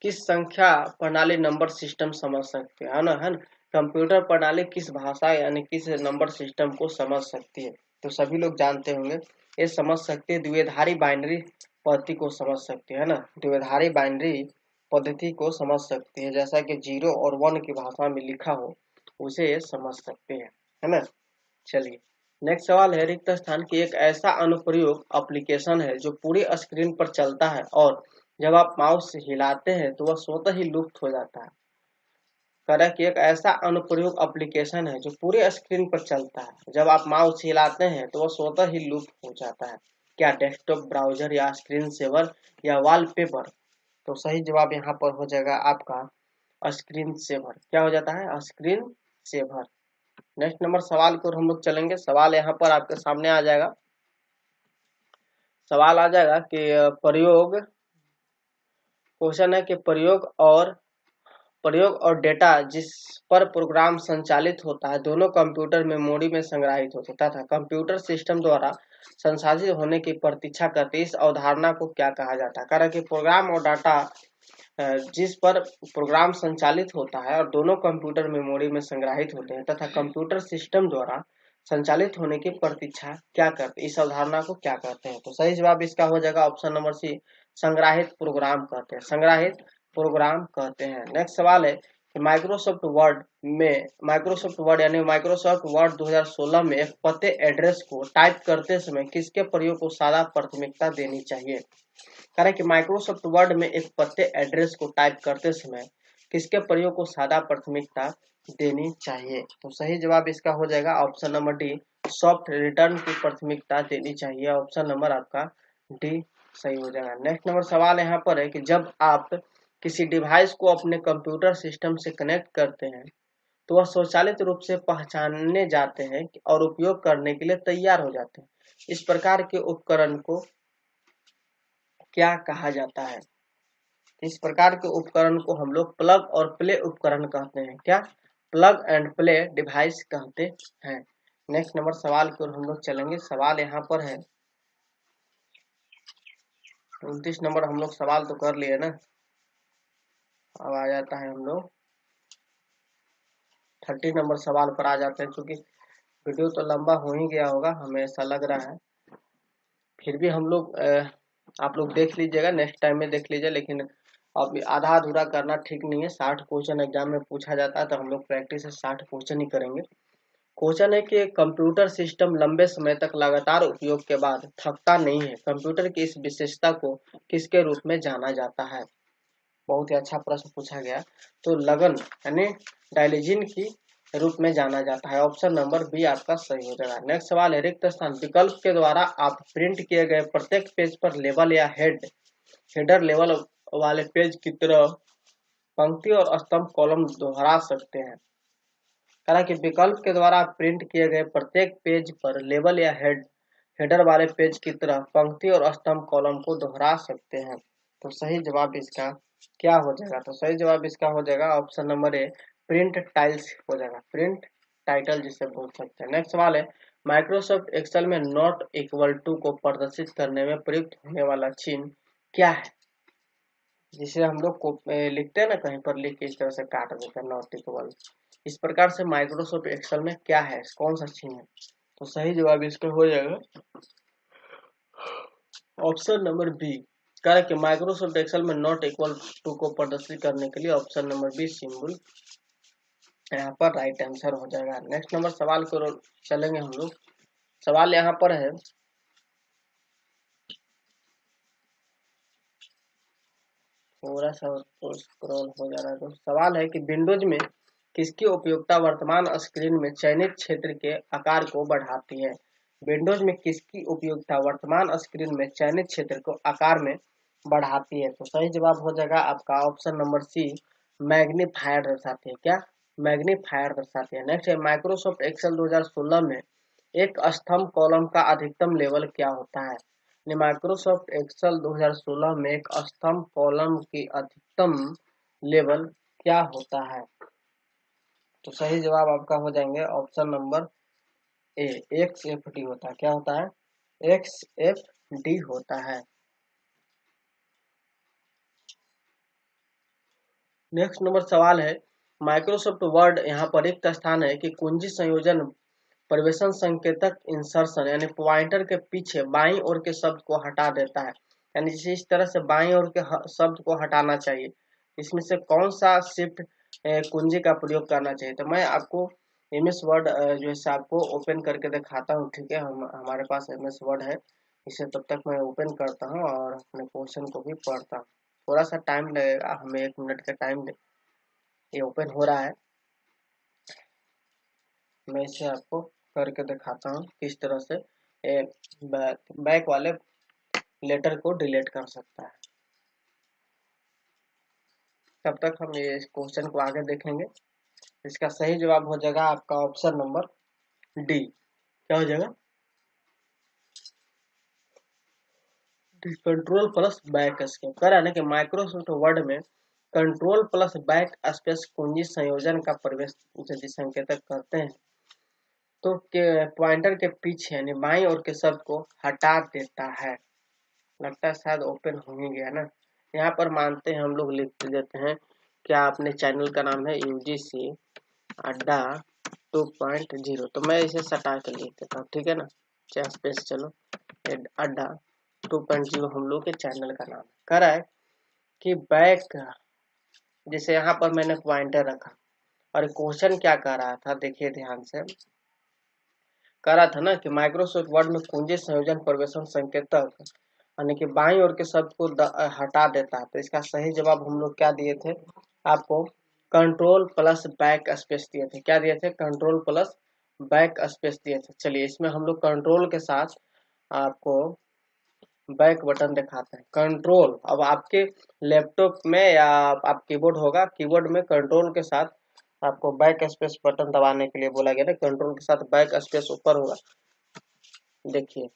किस संख्या प्रणाली नंबर सिस्टम समझ सकते हैं, है ना? कंप्यूटर प्रणाली किस भाषा यानी किस नंबर सिस्टम को समझ सकती है? तो सभी लोग जानते होंगे, ये समझ सकते हैं द्विआधारी बाइनरी पद्धति को समझ सकते हैं ना। द्विआधारी बाइनरी पद्धति को समझ सकते हैं, जैसा कि 0 और 1 की भाषा में लिखा हो उसे ये समझ सकते हैं, है ना। चलिए नेक्स्ट सवाल है, रिक्त स्थान की एक ऐसा अनुप्रयोग एप्लीकेशन है जो पूरी स्क्रीन पर चलता है और जब आप माउस से हिलाते हैं तो वह स्वतः ही लुप्त हो जाता है। कह रहा है कि एक ऐसा अनुप्रयोग एप्लीकेशन है जो पूरे स्क्रीन पर चलता है, जब आप माउस हिलाते हैं तो वह स्वतः ही लुप्त हो जाता है। क्या डेस्कटॉप ब्राउजर या स्क्रीन सेवर या वॉलपेपर? तो सही जवाब यहाँ पर हो जाएगा आपका स्क्रीन सेवर। क्या हो जाता है? Screen saver. नेक्स्ट नंबर सवाल को हम लोग चलेंगे। सवाल यहाँ पर आपके सामने आ जाएगा। सवाल आ जाएगा कि प्रयोग, क्वेश्चन है कि प्रयोग और डेटा जिस पर प्रोग्राम संचालित होता है दोनों कंप्यूटर मेमोरी में संग्रहित होते तथा कंप्यूटर सिस्टम द्वारा संसाधित होने की प्रतीक्षा करते, इस अवधारणा को क्या कहा जाता है? कारण कि प्रोग्राम और डाटा जिस पर प्रोग्राम संचालित होता है और दोनों कंप्यूटर मेमोरी में संग्रहित होते हैं तथा कंप्यूटर सिस्टम द्वारा संचालित होने की प्रतीक्षा क्या करते, इस अवधारणा को क्या कहते हैं? तो सही जवाब इसका हो जाएगा ऑप्शन नंबर सी, संग्रहित प्रोग्राम कहते हैं। संग्रहित प्रोग्राम कहते हैं। नेक्स्ट सवाल है कि माइक्रोसॉफ्ट वर्ड यानी माइक्रोसॉफ्ट वर्ड 2016 में एक पते एड्रेस को टाइप करते समय किसके प्रयोग को ज्यादा प्राथमिकता देनी चाहिए? कारण कि माइक्रोसॉफ्ट वर्ड में एक पते एड्रेस को टाइप करते समय किसके प्रयोग को ज्यादा प्राथमिकता देनी चाहिए? तो सही जवाब इसका हो जाएगा option number D, soft return की प्राथमिकता देनी चाहिए। ऑप्शन नंबर आपका डी सही हो जाएगा। नेक्स्ट नंबर सवाल यहाँ पर है कि जब आप किसी डिवाइस को अपने कंप्यूटर सिस्टम से कनेक्ट करते हैं तो वह स्वचालित रूप से पहचानने जाते हैं और उपयोग करने के लिए तैयार हो जाते हैं। इस प्रकार के उपकरण को क्या कहा जाता है? इस प्रकार के उपकरण को हम लोग प्लग और प्ले उपकरण कहते हैं। क्या? प्लग एंड प्ले डिवाइस कहते हैं। नेक्स्ट नंबर सवाल की ओर हम लोग चलेंगे। सवाल यहाँ पर है 29 नंबर, हम लोग सवाल तो कर लिए ना। अब आ जाता है हम लोग 30 नंबर सवाल पर आ जाते हैं। क्योंकि वीडियो तो लंबा हो ही गया होगा, हमें ऐसा लग रहा है। फिर भी हम लोग आप लोग देख लीजिएगा, नेक्स्ट टाइम में देख लीजिए, लेकिन अब आधा अधूरा करना ठीक नहीं है। 60 क्वेश्चन एग्जाम में पूछा जाता है तो हम लोग प्रैक्टिस से 60 क्वेश्चन ही करेंगे। क्वेश्चन है कि कंप्यूटर सिस्टम लंबे समय तक लगातार उपयोग के बाद थकता नहीं है। कंप्यूटर की इस विशेषता को किसके रूप में जाना जाता है? बहुत ही अच्छा प्रश्न पूछा गया। तो लगन यानी डायलिजिन की रूप में जाना जाता है। ऑप्शन नंबर बी आपका सही हो जाएगा। नेक्स्ट सवाल है, रिक्त स्थान विकल्प के द्वारा आप प्रिंट किए गए प्रत्येक पेज पर लेबल या हेडर लेवल वाले पेज की तरह पंक्ति और स्तंभ कॉलम दोहरा सकते हैं। हालांकि विकल्प के द्वारा आप प्रिंट किए गए प्रत्येक पेज पर लेबल या हेडर वाले पेज की तरह पंक्ति और स्तंभ कॉलम को दोहरा सकते हैं। तो सही जवाब इसका क्या हो जाएगा? तो सही जवाब इसका हो जाएगा option number A, print tiles हो जाएगा। प्रिंट टाइटल जिसे बोल सकते हैं। नेक्स्ट सवाल है, माइक्रोसॉफ्ट एक्सेल में नॉट इक्वल टू को प्रदर्शित करने में प्रयुक्त होने वाला चिन्ह क्या है? जिसे हम लोग को लिखते हैं ना, कहीं पर लिख के इस तरह से काट देते हैं नॉट इक्वल। इस प्रकार से माइक्रोसॉफ्ट एक्सेल में क्या है, कौन सा चिन्ह है? तो सही जवाब इसका हो जाएगा ऑप्शन नंबर बी। कारण कि माइक्रोसॉफ्ट एक्सेल में नॉट इक्वल टू को प्रदर्शित करने के लिए ऑप्शन नंबर बी सिंबल यहाँ पर राइट आंसर हो जाएगा। नेक्स्ट नंबर सवाल को चलेंगे हम लोग। सवाल यहाँ पर है, थोड़ा सा स्क्रॉल हो जा रहा है। तो सवाल है कि विंडोज में किसकी उपयोगिता वर्तमान स्क्रीन में चयनित क्षेत्र के आकार को बढ़ाती है? विंडोज में किसकी उपयोगिता वर्तमान स्क्रीन में चयनित क्षेत्र को आकार में बढ़ाती है? तो सही जवाब हो जाएगा आपका ऑप्शन नंबर सी, मैग्नीफायर दर्शाती है। क्या? मैग्नीफायर दर्शाती है। नेक्स्ट है, माइक्रोसॉफ्ट एक्सेल 2016 में एक स्तंभ कॉलम का अधिकतम लेवल क्या होता है? माइक्रोसॉफ्ट एक्सेल 2016 में एक स्तंभ कॉलम की अधिकतम लेवल क्या होता है? तो सही जवाब आपका हो जाएंगे ऑप्शन नंबर ए, XFD होता है। क्या होता है? XFD होता है। नेक्स्ट नंबर सवाल है, माइक्रोसॉफ्ट वर्ड यहाँ पर रिक्त स्थान है कि कुंजी संयोजन परिवेशन संकेतक इंसर्शन यानी पॉइंटर के पीछे बाईं ओर के शब्द को हटा देता है। यानी जिसे इस तरह से बाईं ओर के शब्द को हटाना चाहिए, इसमें से कौन सा शिफ्ट कुंजी का प्रयोग करना चाहिए? तो मैं आपको MS वर्ड जो है आपको ओपन करके दिखाता हूँ। ठीक है, हमारे पास MS वर्ड है, इसे तब तक मैं ओपन करता हूँ और अपने क्वेश्चन को भी पढ़ता हूँ। थोड़ा सा टाइम लगेगा, हमें 1 मिनट का टाइम दे। ये ओपन हो रहा है, मैं इसे आपको करके दिखाता हूँ किस तरह से बैक वाले लेटर को डिलीट कर सकता है। तब तक हम ये क्वेश्चन को आगे देखेंगे। इसका सही जवाब हो जाएगा आपका ऑप्शन नंबर डी। क्या हो जाएगा? Control plus back space. कह रहा है ना कि माइक्रोसॉफ्ट वर्ड में कंट्रोल प्लस बैक स्पेस कुंजी संयोजन का प्रवेश यदि संकेतक करते हैं तो पॉइंटर के पीछे यानी बाईं ओर के शब्द को हटा देता है। लगता है शायद ओपन हो ही गया ना। यहाँ पर मानते हैं हम लोग लिख देते हैं, क्या अपने चैनल का नाम है UGC अड्डा 2.0। तो मैं इसे सटा के लिख देता हूँ। ठीक है ना, चाहे स्पेस चलो, अड्डा 2.0 हम लोग के चैनल का नाम है। कह रहा है कि बैक, जैसे यहाँ पर मैंने पॉइंटर रखा और क्वेश्चन क्या कर रहा था, देखिए ध्यान से। कह रहा था ना कि माइक्रोसॉफ्ट वर्ड में कुंजी संयोजन प्रवेशन संकेतक यानी कि बाईं ओर के शब्द को हटा देता है। तो इसका सही जवाब हम लोग क्या दिए थे आपको? कंट्रोल प्लस बैक स्पेस दिए थे। क्या दिए थे? कंट्रोल प्लस बैक स्पेस दिए थे। चलिए इसमें हम लोग कंट्रोल के साथ आपको बैक बटन दिखाते हैं। कंट्रोल, अब आपके लैपटॉप में या आप कीबोर्ड होगा, कीबोर्ड में कंट्रोल के साथ आपको बैक स्पेस बटन दबाने के लिए बोला गया ना। कंट्रोल के साथ बैक स्पेस ऊपर होगा। देखिए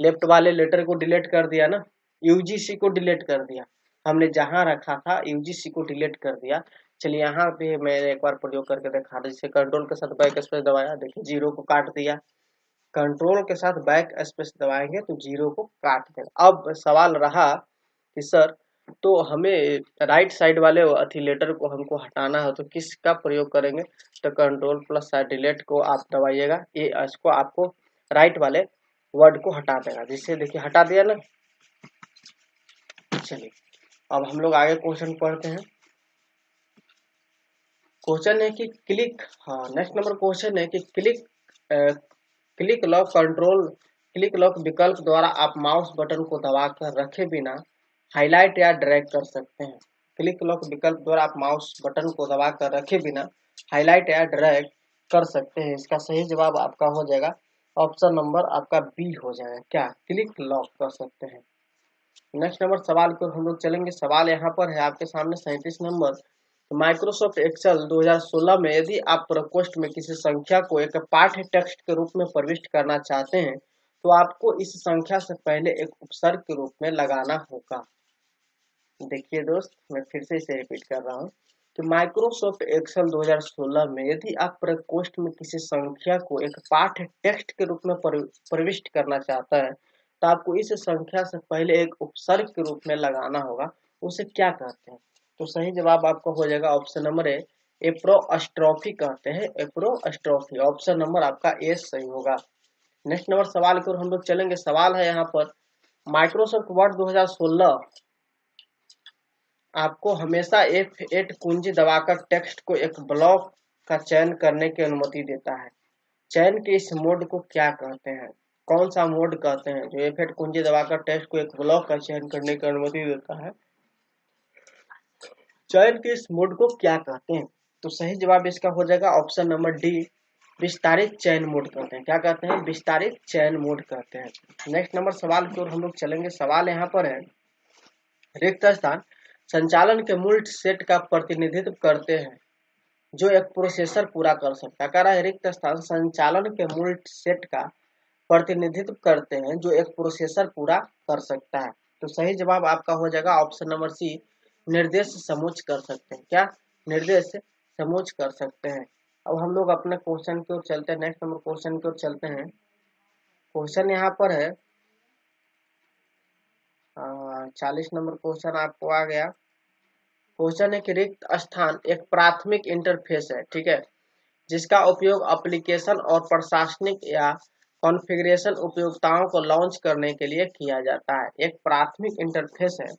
लेफ्ट वाले लेटर को डिलीट कर दिया ना, UGC को डिलीट कर दिया हमने, जहां रखा था UGC को डिलीट कर दिया। चलिए यहाँ पे मैं एक बार प्रयोग करके दिखा दूं। जैसे कंट्रोल के साथ बैक स्पेस दबाया, देखिए 0 को काट दिया। कंट्रोल के साथ बैक स्पेस दबाएंगे तो 0 को काट देगा। अब सवाल रहा कि सर तो हमें राइट साइड वाले लेटर को हमको हटाना है तो किसका प्रयोग करेंगे? तो कंट्रोल प्लस डिलीट को आप दबाइएगा, ये इसको आपको राइट वाले वर्ड को हटा देगा। जिससे देखिए हटा दिया ना। चलिए अब हम लोग आगे क्वेश्चन पढ़ते हैं। क्वेश्चन है कि क्लिक, हाँ नेक्स्ट नंबर क्वेश्चन है कि click lock control, click lock विकल्प द्वारा आप माउस बटन को दबाकर रखे बिना हाईलाइट या ड्रैग कर सकते हैं। क्लिक लॉक विकल्प द्वारा आप माउस बटन को दबाकर रखे बिना हाईलाइट या ड्रैग कर सकते हैं। इसका सही जवाब आपका हो जाएगा ऑप्शन नंबर आपका बी हो जाएगा, क्या क्लिक लॉक कर सकते हैं। नेक्स्ट नंबर सवाल को हम लोग चलेंगे। सवाल यहाँ पर है आपके सामने 37 नंबर। माइक्रोसॉफ्ट एक्सेल 2016 में यदि आप प्रकोष्ठ में किसी संख्या को एक पाठ्य टेक्स्ट के रूप में प्रविष्ट करना चाहते हैं तो आपको इस संख्या से पहले एक उपसर्ग के रूप में लगाना होगा। देखिए दोस्त, मैं फिर से इसे रिपीट कर रहा हूँ कि माइक्रोसॉफ्ट एक्सेल 2016 में यदि आप प्रकोष्ठ में किसी संख्या को एक पाठ्य टेक्स्ट के रूप में प्रविष्ट करना चाहता है तो आपको इस संख्या से पहले एक उपसर्ग के रूप में लगाना होगा। उसे क्या कहते हैं? तो सही जवाब आपका हो जाएगा ऑप्शन नंबर ए, एप्रोस्ट्रॉफी कहते हैं, एप्रोस्ट्रॉफी। ऑप्शन नंबर आपका ए सही होगा। नेक्स्ट नंबर सवाल की ओर हम लोग चलेंगे। सवाल है यहाँ पर माइक्रोसॉफ्ट वर्ड 2016 आपको हमेशा F8 कुंजी दबाकर टेक्स्ट को एक ब्लॉक का चयन करने की अनुमति देता है। चयन के इस मोड को क्या कहते हैं? कौन सा मोड कहते हैं जो F8 कुंजी दबाकर टेक्स्ट को एक ब्लॉक का चयन करने की अनुमति देता है? चयन के इस मोड को क्या कहते हैं? तो सही जवाब इसका हो जाएगा ऑप्शन नंबर डी, विस्तारित चयन मोड कहते हैं। क्या कहते हैं? विस्तारित चयन मोड कहते हैं। नेक्स्ट नंबर सवाल की ओर हम लोग चलेंगे। सवाल यहाँ पर है रिक्त स्थान संचालन के मूल सेट का प्रतिनिधित्व करते हैं जो एक प्रोसेसर पूरा कर सकता है। कह रहा है रिक्त स्थान संचालन के मूल सेट का प्रतिनिधित्व करते हैं जो एक प्रोसेसर पूरा कर सकता है। तो सही जवाब आपका हो जाएगा ऑप्शन नंबर सी, निर्देश समोच्च कर सकते हैं। क्या? निर्देश समोच्च कर सकते हैं। अब हम लोग अपने क्वेश्चन की ओर चलते हैं। नेक्स्ट नंबर क्वेश्चन की ओर चलते हैं। क्वेश्चन यहाँ पर है 40 नंबर क्वेश्चन आपको आ गया। क्वेश्चन है कि रिक्त स्थान एक प्राथमिक इंटरफेस है, ठीक है, जिसका उपयोग एप्लीकेशन और प्रशासनिक या कॉन्फ़िगरेशन उपयोगिताओं को लॉन्च करने के लिए किया जाता है। एक प्राथमिक इंटरफेस है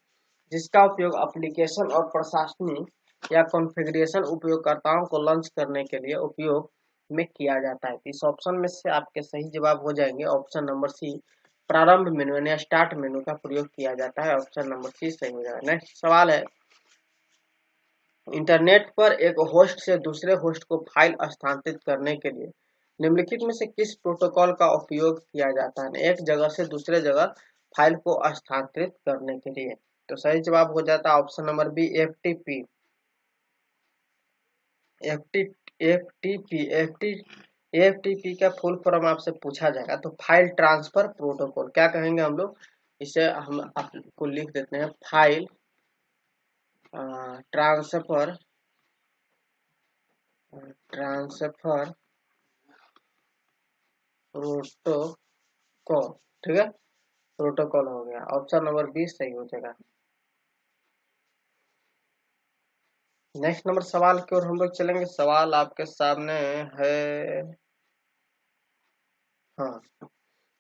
जिसका उपयोग एप्लीकेशन और प्रशासनिक या कॉन्फ़िगरेशन उपयोगकर्ताओं को लॉन्च करने के लिए उपयोग में किया जाता है। इस ऑप्शन में से आपके सही जवाब हो जाएंगे ऑप्शन नंबर सी, प्रारंभ मेनू या स्टार्ट मेनू का प्रयोग किया जाता है। ऑप्शन नंबर सी सही हो जाएगा। नेक्स्ट सवाल है इंटरनेट पर एक होस्ट से दूसरे होस्ट को फाइल स्थानांतरित करने के लिए निम्नलिखित में से किस प्रोटोकॉल का उपयोग किया जाता है? एक जगह से दूसरे जगह फाइल को स्थानांतरित करने के लिए। तो सही जवाब हो जाता है option number B, FTP. FTP का फुल फॉर्म आपसे पूछा जाएगा तो फाइल ट्रांसफर प्रोटोकॉल। क्या कहेंगे हम लोग इसे? हम आपको लिख देते हैं फाइल ट्रांसफर प्रोटोकॉल, ठीक है, प्रोटोकॉल हो गया। ऑप्शन नंबर 20 सही हो जाएगा। नेक्स्ट नंबर सवाल की ओर हम लोग चलेंगे। सवाल आपके सामने है हाँ,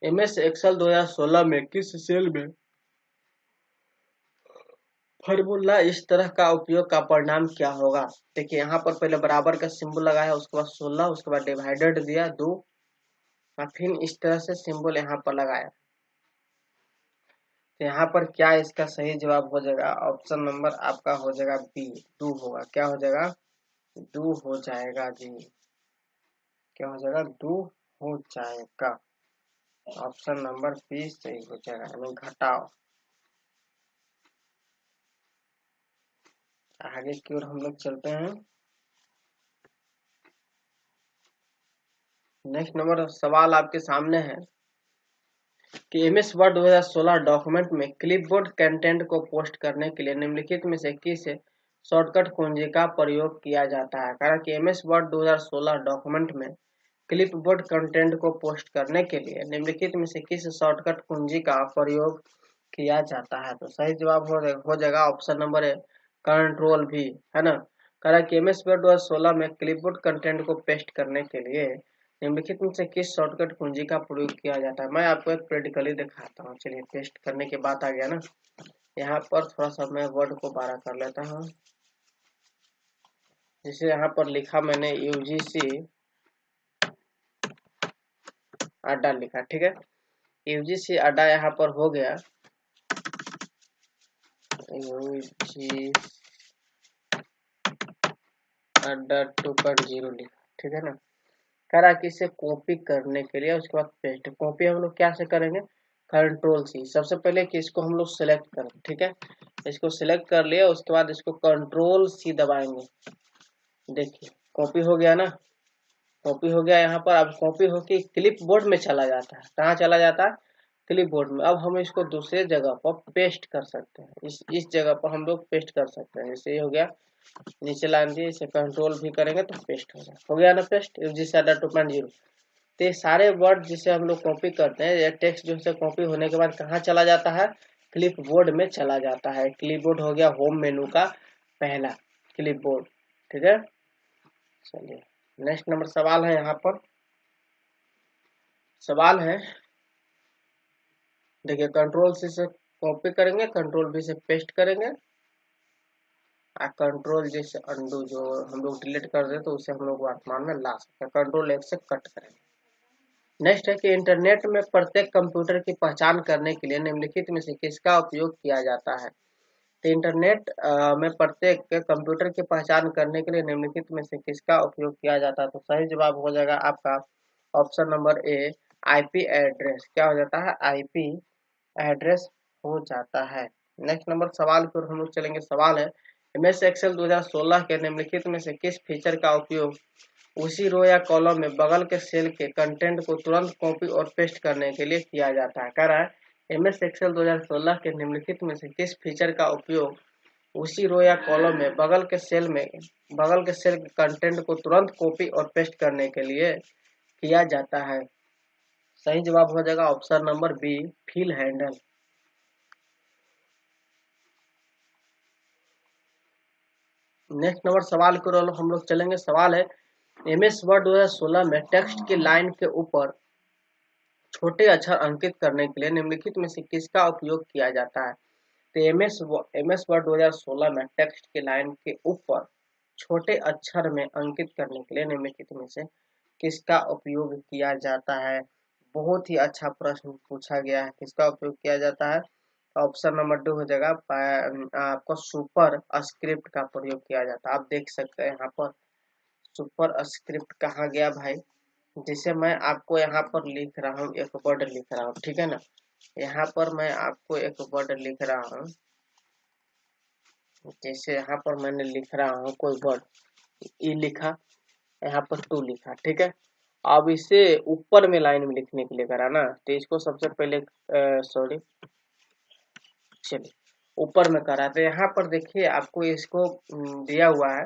MS एक्सेल 2016 में किस सेल में फॉर्मूला इस तरह का उपयोग का परिणाम क्या होगा? देखिए यहाँ पर पहले बराबर का सिंबल लगाया, उसके बाद 16, उसके बाद डिवाइडेड दिया 2, और फिर इस तरह से सिंबल यहाँ पर लगाया। तो यहाँ पर क्या इसका सही जवाब हो जाएगा? ऑप्शन नंबर आपका हो जाएगा बी, 2 होगा। क्या हो जाएगा? 2 हो जाएगा जी। क्या हो जाएगा? 2 हो जाएगा। ऑप्शन नंबर बी सही हो जाएगा, यानी घटाओ। आगे की ओर हम लोग चलते हैं। नेक्स्ट नंबर सवाल आपके सामने है कि MS वर्ड 2016 डॉक्यूमेंट में क्लिपबोर्ड कंटेंट को पोस्ट करने के लिए निम्नलिखित में से किस शॉर्टकट कुंजी का प्रयोग किया जाता है? कारण कि MS वर्ड 2016 डॉक्यूमेंट में क्लिपबोर्ड कंटेंट को पोस्ट करने के लिए निम्नलिखित में से किस शॉर्टकट कुंजी का प्रयोग किया जाता है? तो सही जवाब हो जाएगा ऑप्शन नंबर ए, कंट्रोल भी, है ना। कारण कि MS वर्ड 2016 में क्लिपबोर्ड कंटेंट को पेस्ट करने के लिए निम्नलिखित में से किस शॉर्टकट कुंजी का प्रयोग किया जाता है? मैं आपको एक प्रैक्टिकली दिखाता हूँ। चलिए, पेस्ट करने के बाद आ गया ना, यहाँ पर थोड़ा सा मैं वर्ड को बड़ा कर लेता हूँ जैसे यहाँ पर लिखा मैंने यूजीसी अड्डा लिखा, ठीक है। यूजीसी अड्डा यहाँ पर हो गया, यूजी अड्डा 2.0 लिखा, ठीक है ना। कह रहा कि इसे कॉपी करने के लिए उसके बाद पेस्ट, कॉपी हम लोग क्या से करेंगे, कंट्रोल सी। सबसे पहले कि इसको हम लोग सेलेक्ट करें, ठीक है। इसको सिलेक्ट कर लिया, उसके बाद इसको कंट्रोल सी दबाएंगे। देखिए कॉपी हो गया ना, कॉपी हो गया यहाँ पर। अब कॉपी होके क्लिप बोर्ड में चला जाता है। कहाँ चला जाता है, क्लिप बोर्ड में। अब हम इसको दूसरे जगह पर पेस्ट कर सकते हैं, इस जगह पर हम लोग पेस्ट कर सकते हैं। जैसे ये हो गया, नीचे लाइन दिए, इसे कंट्रोल भी करेंगे तो पेस्ट हो गया ना पेस्ट, यूजीसी अड्डा 2.0। तो ये सारे वर्ड जिसे हम लोग कॉपी करते हैं, ये टेक्स्ट जो से कॉपी होने के बाद कहाँ चला जाता है, क्लिप बोर्ड में चला जाता है। क्लिप बोर्ड हो गया होम मेनू का पहला क्लिप बोर्ड, ठीक है। चलिए नेक्स्ट नंबर सवाल है, यहाँ पर सवाल है, देखिए कंट्रोल सी से कॉपी करेंगे, कंट्रोल बी से पेस्ट करेंगे, कंट्रोल जैसे अंडू जो हम लोग डिलीट कर दे तो उसे हम लोग वर्तमान में ला सकते हैं, कंट्रोल एक से कट करेंगे। नेक्स्ट है कि इंटरनेट में प्रत्येक कंप्यूटर की पहचान करने के लिए निम्नलिखित में से किसका उपयोग किया जाता है। तो इंटरनेट में प्रत्येक कंप्यूटर की पहचान करने के लिए निम्नलिखित में से किसका उपयोग किया जाता है। तो सही जवाब हो जाएगा आपका option number A, IP address. क्या हो जाता है, आईपी एड्रेस हो जाता है। नेक्स्ट नंबर सवाल की ओर हम लोग चलेंगे। सवाल है, एमएस एक्सेल 2016 के निम्नलिखित में से किस फीचर का उपयोग उसी रो या कॉलम में बगल के सेल के कंटेंट को तुरंत कॉपी और पेस्ट करने के लिए किया जाता है। कह रहा है एमएस एक्सेल 2016 के निम्नलिखित में से किस फीचर का उपयोग उसी रो या कॉलम में बगल के सेल के कंटेंट को तुरंत कॉपी और पेस्ट करने के लिए किया जाता है। सही जवाब हो जाएगा option number B, fill handle. Next number सवाल को हम लोग चलेंगे। सवाल है, एमएस वर्ड 2016 में टेक्स्ट की लाइन के ऊपर छोटे अक्षर अंकित करने के लिए निम्नलिखित में से किसका उपयोग किया जाता है। तो एमएस वर्ड 2016 में टेक्स्ट की लाइन के ऊपर छोटे अक्षर में अंकित करने के लिए निम्नलिखित में से किसका उपयोग किया जाता है। बहुत ही अच्छा प्रश्न पूछा गया है, किसका उपयोग किया जाता है। ऑप्शन नंबर 2 हो जाएगा, आपको सुपर स्क्रिप्ट का प्रयोग किया जाता है। आप देख सकते हैं यहाँ पर सुपर स्क्रिप्ट कहाँ गया भाई। जैसे मैं आपको यहाँ पर लिख रहा हूँ, एक वर्ड लिख रहा हूँ, ठीक है ना। यहाँ पर मैं आपको एक वर्ड लिख रहा हूँ, जैसे यहाँ पर मैंने लिख रहा हूँ कोई वर्ड, ई लिखा, यहाँ पर टू लिखा, ठीक है। अब इसे ऊपर में लाइन में लिखने के लिए करा ना, तो इसको सबसे पहले सॉरी, चलिए ऊपर में करा। तो यहाँ पर देखिए आपको इसको दिया हुआ है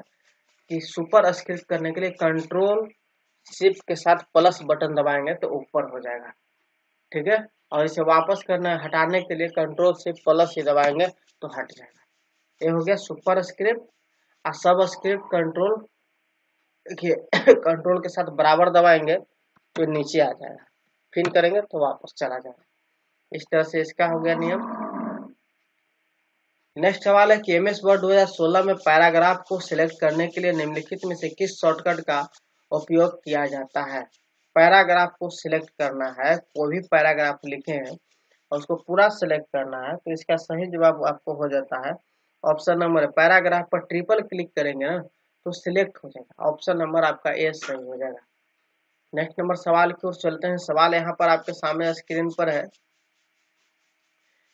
कि सुपर स्क्रिप्ट करने के लिए कंट्रोल शिफ्ट के साथ प्लस बटन दबाएंगे तो ऊपर हो जाएगा, ठीक है। और इसे वापस करना है, हटाने के लिए कंट्रोल शिफ्ट प्लस ही दबाएंगे तो हट जाएगा। ये हो गया सुपर स्क्रिप्ट। और सब स्क्रिप्ट कंट्रोल, देखिए कंट्रोल के साथ बराबर दबाएंगे तो नीचे आ जाएगा, फिर करेंगे तो वापस चला जाएगा। इस तरह से इसका हो गया नियम। नेक्स्ट सवाल है कि एमएस वर्ड 2016 में पैराग्राफ को सिलेक्ट करने के लिए निम्नलिखित में से किस शॉर्टकट का उपयोग किया जाता है। पैराग्राफ को सिलेक्ट करना है, कोई भी पैराग्राफ लिखे हैं और उसको पूरा सिलेक्ट करना है, तो इसका सही जवाब आपको हो जाता है ऑप्शन नंबर, पैराग्राफ पर ट्रिपल क्लिक करेंगे ना तो सिलेक्ट हो जाएगा। ऑप्शन नंबर आपका ए सही हो जाएगा। नेक्स्ट नंबर सवाल की ओर चलते हैं। सवाल यहाँ पर आपके सामने स्क्रीन पर है,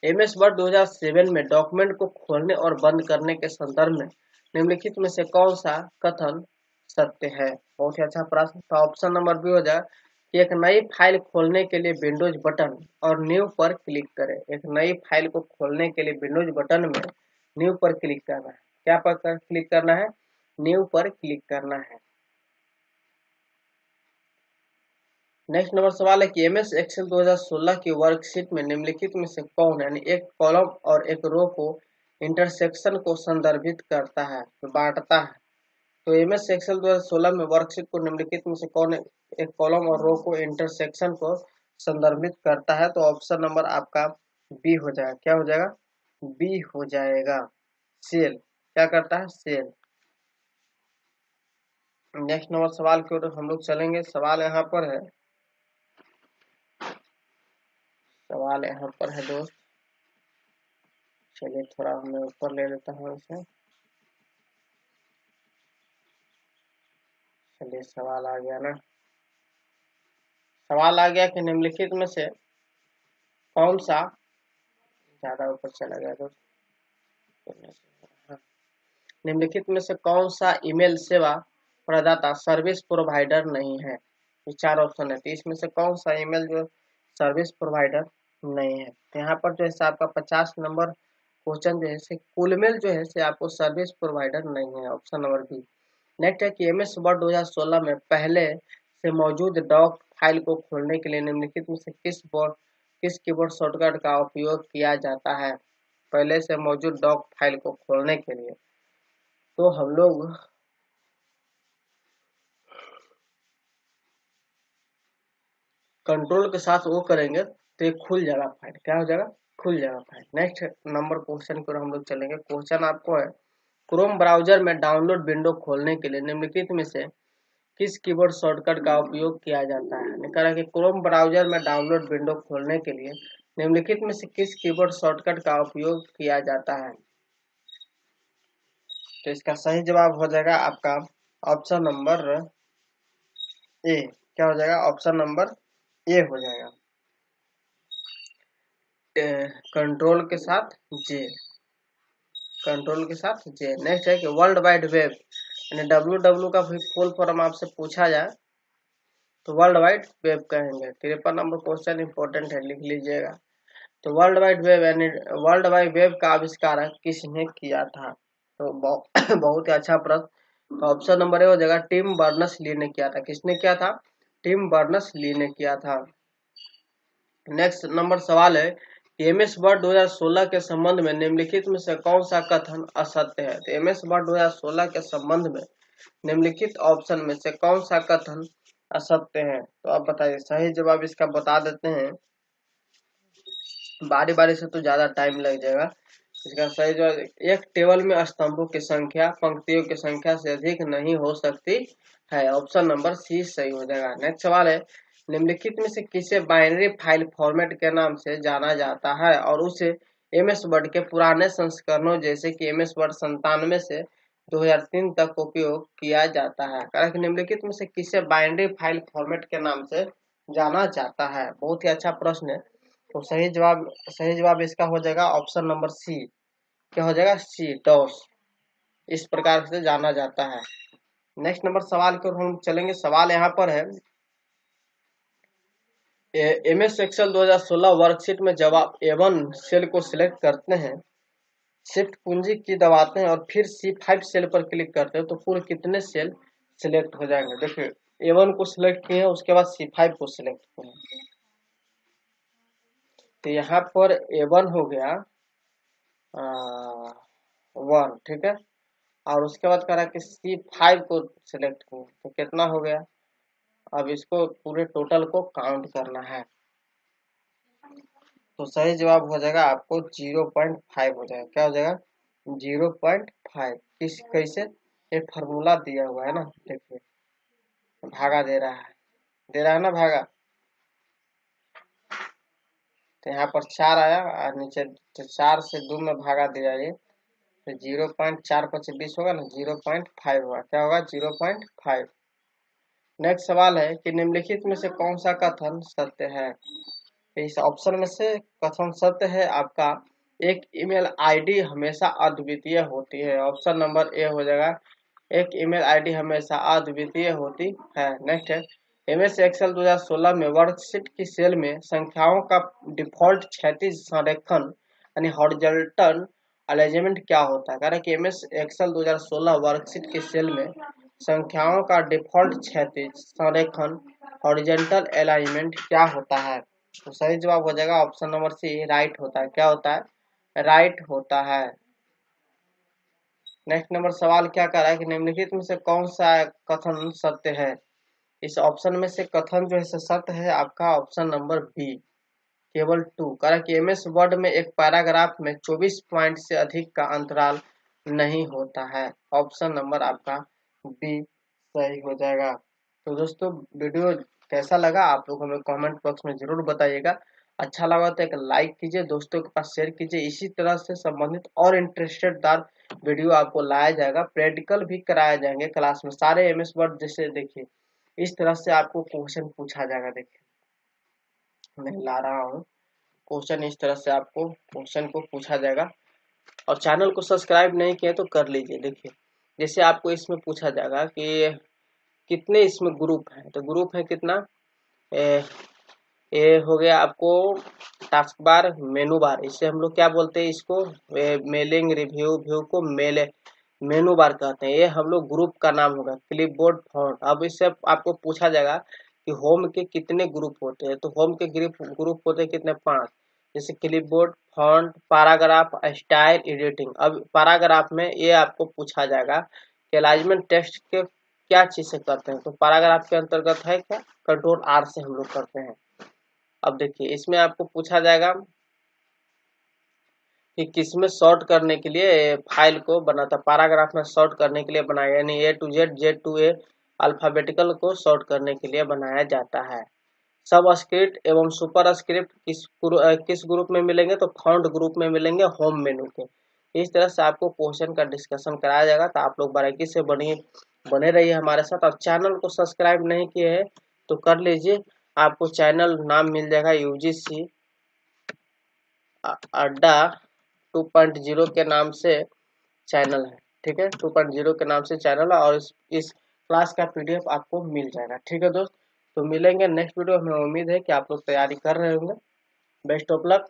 एमएस वर्ड 2007 में डॉक्यूमेंट को खोलने और बंद करने के संदर्भ में निम्नलिखित में से कौन सा कथन सत्य है। बहुत ही अच्छा प्रश्न। तो ऑप्शन नंबर बी हो जाए कि एक नई फाइल खोलने के लिए विंडोज बटन और न्यू पर क्लिक करें। एक नई फाइल को खोलने के लिए विंडोज बटन में न्यू पर क्लिक करना है। क्या पर क्लिक करना है, न्यू पर क्लिक करना है। नेक्स्ट नंबर सवाल है कि एमएस एक्सेल 2016 की वर्कशीट में निम्नलिखित में से कौन यानी एक कॉलम और एक रो को इंटरसेक्शन को संदर्भित करता है, तो बांटता है। तो एमएस एक्सेल 2016 में वर्कशीट को निम्नलिखित में से कौन एक कॉलम और रो को इंटरसेक्शन को संदर्भित करता है। तो ऑप्शन नंबर आपका बी हो जाएगा। क्या हो जाएगा, बी हो जाएगा, सेल। क्या करता है, सेल। नेक्स्ट नंबर सवाल की ओर हम लोग चलेंगे। सवाल यहाँ पर है, सवाल यहाँ पर है दोस्त, चलिए थोड़ा मैं ऊपर ले लेता हूँ इसे। चलिए सवाल आ गया ना, सवाल आ गया कि निम्नलिखित में से कौन सा, ज्यादा ऊपर चला गया दोस्त, हाँ। निम्नलिखित में से कौन सा ईमेल सेवा प्रदाता सर्विस प्रोवाइडर नहीं है। ये चार ऑप्शन है, तो इसमें से कौन सा ईमेल जो सर्विस प्रोवाइडर नहीं है। तो यहाँ पर जो है आपका 50 नंबर क्वेश्चन जो है कुल मेल जो है आपको सर्विस प्रोवाइडर नहीं है, ऑप्शन नंबर बी। नेक्स्ट है कि MS वर्ड 2016 में पहले से मौजूद डॉक फाइल को खोलने के लिए निम्नलिखित में से किस कीबोर्ड शॉर्टकट का उपयोग किया जाता है। पहले से मौजूद डॉक फाइल को खोलने के लिए तो हम लोग कंट्रोल के साथ वो करेंगे तो ये खुल जाएगा फाइल। क्या हो जाएगा? खुल जाएगा फाइल। नेक्स्ट नंबर क्वेश्चन की ओर हम लोग चलेंगे। क्वेश्चन आपको है, क्रोम ब्राउजर में डाउनलोड विंडो खोलने के लिए निम्नलिखित में से किस कीबोर्ड शॉर्टकट का उपयोग किया जाता है। कह रहा है कि क्रोम ब्राउजर में डाउनलोड विंडो खोलने के लिए निम्नलिखित में से किस कीबोर्ड शॉर्टकट का उपयोग किया जाता है। तो इसका सही जवाब हो जाएगा आपका ऑप्शन नंबर ए। क्या हो जाएगा? ऑप्शन नंबर ए हो जाएगा, कंट्रोल के साथ जे, कंट्रोल के साथ जे। नेक्स्ट है कि वर्ल्ड वाइड वेब यानी WWW का फुल फॉर्म आपसे पूछा जाए तो वर्ल्ड वाइड वेब कहेंगे। 53 नंबर क्वेश्चन इंपॉर्टेंट है, लिख लीजिएगा। तो वर्ल्ड वाइड वेब यानी वर्ल्ड वाइड वेब का आविष्कार किसने किया था। तो बहुत ही अच्छा प्रश्न। तो ऑप्शन नंबर ए हो जाएगा, टिम बर्नर्स ली ने किया था। किसने किया था? टिम बर्नर्स ली ने किया था। नेक्स्ट नंबर सवाल है, MS वर्ड 2016 के संबंध में निम्नलिखित में से कौन सा कथन असत्य है। तो MS वर्ड 2016 के संबंध में निम्नलिखित ऑप्शन में से कौन सा कथन असत्य है। तो आप बताइए, सही जवाब इसका बता देते हैं, बारी बारी से तो ज्यादा टाइम लग जाएगा। इसका सही जवाब, एक टेबल में स्तंभों की संख्या पंक्तियों की संख्या से अधिक नहीं हो सकती है। ऑप्शन नंबर सी सही हो जाएगा। नेक्स्ट सवाल है, निम्नलिखित में से किसे बाइनरी फाइल फॉर्मेट के नाम से जाना जाता है और उसे MS वर्ड के पुराने संस्करणों जैसे कि MS वर्ड 97 से 2003 तक उपयोग किया जाता है। कारण निम्नलिखित में से किसे बाइनरी फाइल फॉर्मेट के नाम से जाना जाता है। बहुत ही अच्छा प्रश्न है। तो सही जवाब इसका हो जाएगा ऑप्शन नंबर सी। क्या हो जाएगा? सी, डॉस, इस प्रकार से जाना जाता है। नेक्स्ट नंबर सवाल की ओर हम चलेंगे। सवाल यहाँ पर है, MS एक्सेल 2016 वर्कशीट में जब आप A1 सेल को सिलेक्ट करते हैं, शिफ्ट कुंजी की दबाते हैं और फिर C5 सेल पर क्लिक करते हैं तो कुल कितने सेल सिलेक्ट हो जाएंगे। देखिए A1 को सिलेक्ट किए, उसके बाद C5 को सिलेक्ट किए, तो यहाँ पर A1 हो गया 1, ठीक है, और उसके बाद करा कि C5 को सिलेक्ट किए तो कितना हो गया। अब इसको पूरे टोटल को काउंट करना है, तो सही जवाब हो जाएगा आपको 0.5 हो जाएगा। क्या हो जाएगा? 0.5। किस कैसे? ये फार्मूला दिया हुआ है ना, देखिए भागा दे रहा है ना भागा, तो यहाँ पर 4 आया और नीचे तो 4 से 2 में भागा दिया ये, तो 0.425 होगा ना, 0.5 होगा। क्या होगा? 0.5। नेक्स्ट सवाल है कि निम्नलिखित में से कौन सा कथन सत्य है। इस ऑप्शन में से कथन सत्य है आपका, एक ईमेल आईडी हमेशा अद्वितीय होती है। ऑप्शन नंबर ए हो जाएगा, एक ईमेल आईडी हमेशा अद्वितीय होती है। नेक्स्ट है, MS एक्सेल 2016 में वर्कशीट की सेल में संख्याओं का डिफॉल्ट क्षैतिज संरेखण यानी हॉरिजॉन्टल अरेंजमेंट क्या होता है। कारण कि MS एक्सेल 2016 वर्कशीट की सेल में संख्याओं का डिफॉल्ट क्षैतिज संरेखण हॉरिजॉन्टल अलाइनमेंट क्या होता है। तो सही जवाब हो जाएगा ऑप्शन नंबर सी, राइट होता है। क्या होता है? राइट होता है। नेक्स्ट नंबर सवाल क्या कर रहा है कि निम्नलिखित में से कौन सा कथन सत्य है। इस ऑप्शन में से कथन जो है सत्य है आपका ऑप्शन नंबर बी, केवल 2। कारण कि MS वर्ड में एक पैराग्राफ में 24 पॉइंट से अधिक का अंतराल नहीं होता है। ऑप्शन नंबर आपका बी सही हो जाएगा। तो दोस्तों वीडियो कैसा लगा आप लोग हमें कमेंट बॉक्स में जरूर बताइएगा। अच्छा लगा तो एक लाइक कीजिए, दोस्तों के पास शेयर कीजिए। इसी तरह से संबंधित और इंटरेस्टेड दार वीडियो आपको लाया जाएगा, प्रैक्टिकल भी कराए जाएंगे क्लास में सारे एमएस वर्ड। जैसे देखिए इस तरह से आपको क्वेश्चन पूछा जाएगा। देखिए मैं ला रहा हूँ क्वेश्चन, इस तरह से आपको क्वेश्चन को पूछा जाएगा। और चैनल को सब्सक्राइब नहीं किया तो कर लीजिए। देखिए जैसे आपको इसमें पूछा जाएगा कि कितने इसमें ग्रुप हैं, तो ग्रुप है कितना, ये हो गया आपको टास्क बार, मेनू बार। इसे हम लोग क्या बोलते हैं, इसको मेलिंग, रिव्यू, व्यू को मेनू बार कहते हैं। ये हम लोग ग्रुप का नाम होगा। Clipboard, font. अब इससे आपको पूछा जाएगा कि होम के कितने ग्रुप होते हैं, तो होम के ग्रुप होते हैं कितने, 5। जैसे clipboard, font, paragraph, style, editing. अब पैराग्राफ में ये आपको पूछा जाएगा कि अलाइनमेंट टेक्स्ट के क्या चीज से करते हैं, तो पैराग्राफ के अंतर्गत है क्या, कंट्रोल आर से हम लोग करते हैं। अब देखिए इसमें आपको पूछा जाएगा कि किसमें शॉर्ट करने के लिए फाइल को बनाता, पैराग्राफ में शॉर्ट करने के लिए बनाया, यानी A to Z, Z to A alphabetical को शॉर्ट करने के लिए बनाया जाता है। सब स्क्रिप्ट एवं सुपर स्क्रिप्ट किस ग्रुप में मिलेंगे, तो फॉन्ट ग्रुप में मिलेंगे होम मेनू के। इस तरह से आपको क्वेश्चन का डिस्कशन कराया जाएगा। तो आप लोग बारीकी से बने रहिए हमारे साथ। और चैनल को सब्सक्राइब नहीं किए हैं तो कर लीजिए। आपको चैनल नाम मिल जाएगा यूजीसी अड्डा 2.0 के नाम से चैनल है। ठीक है, 2.0 के नाम से चैनल है। और इस क्लास का पीडीएफ आपको मिल जाएगा। ठीक है दोस्त, तो मिलेंगे नेक्स्ट वीडियो में। उम्मीद है कि आप लोग तैयारी कर रहे होंगे। Best of luck.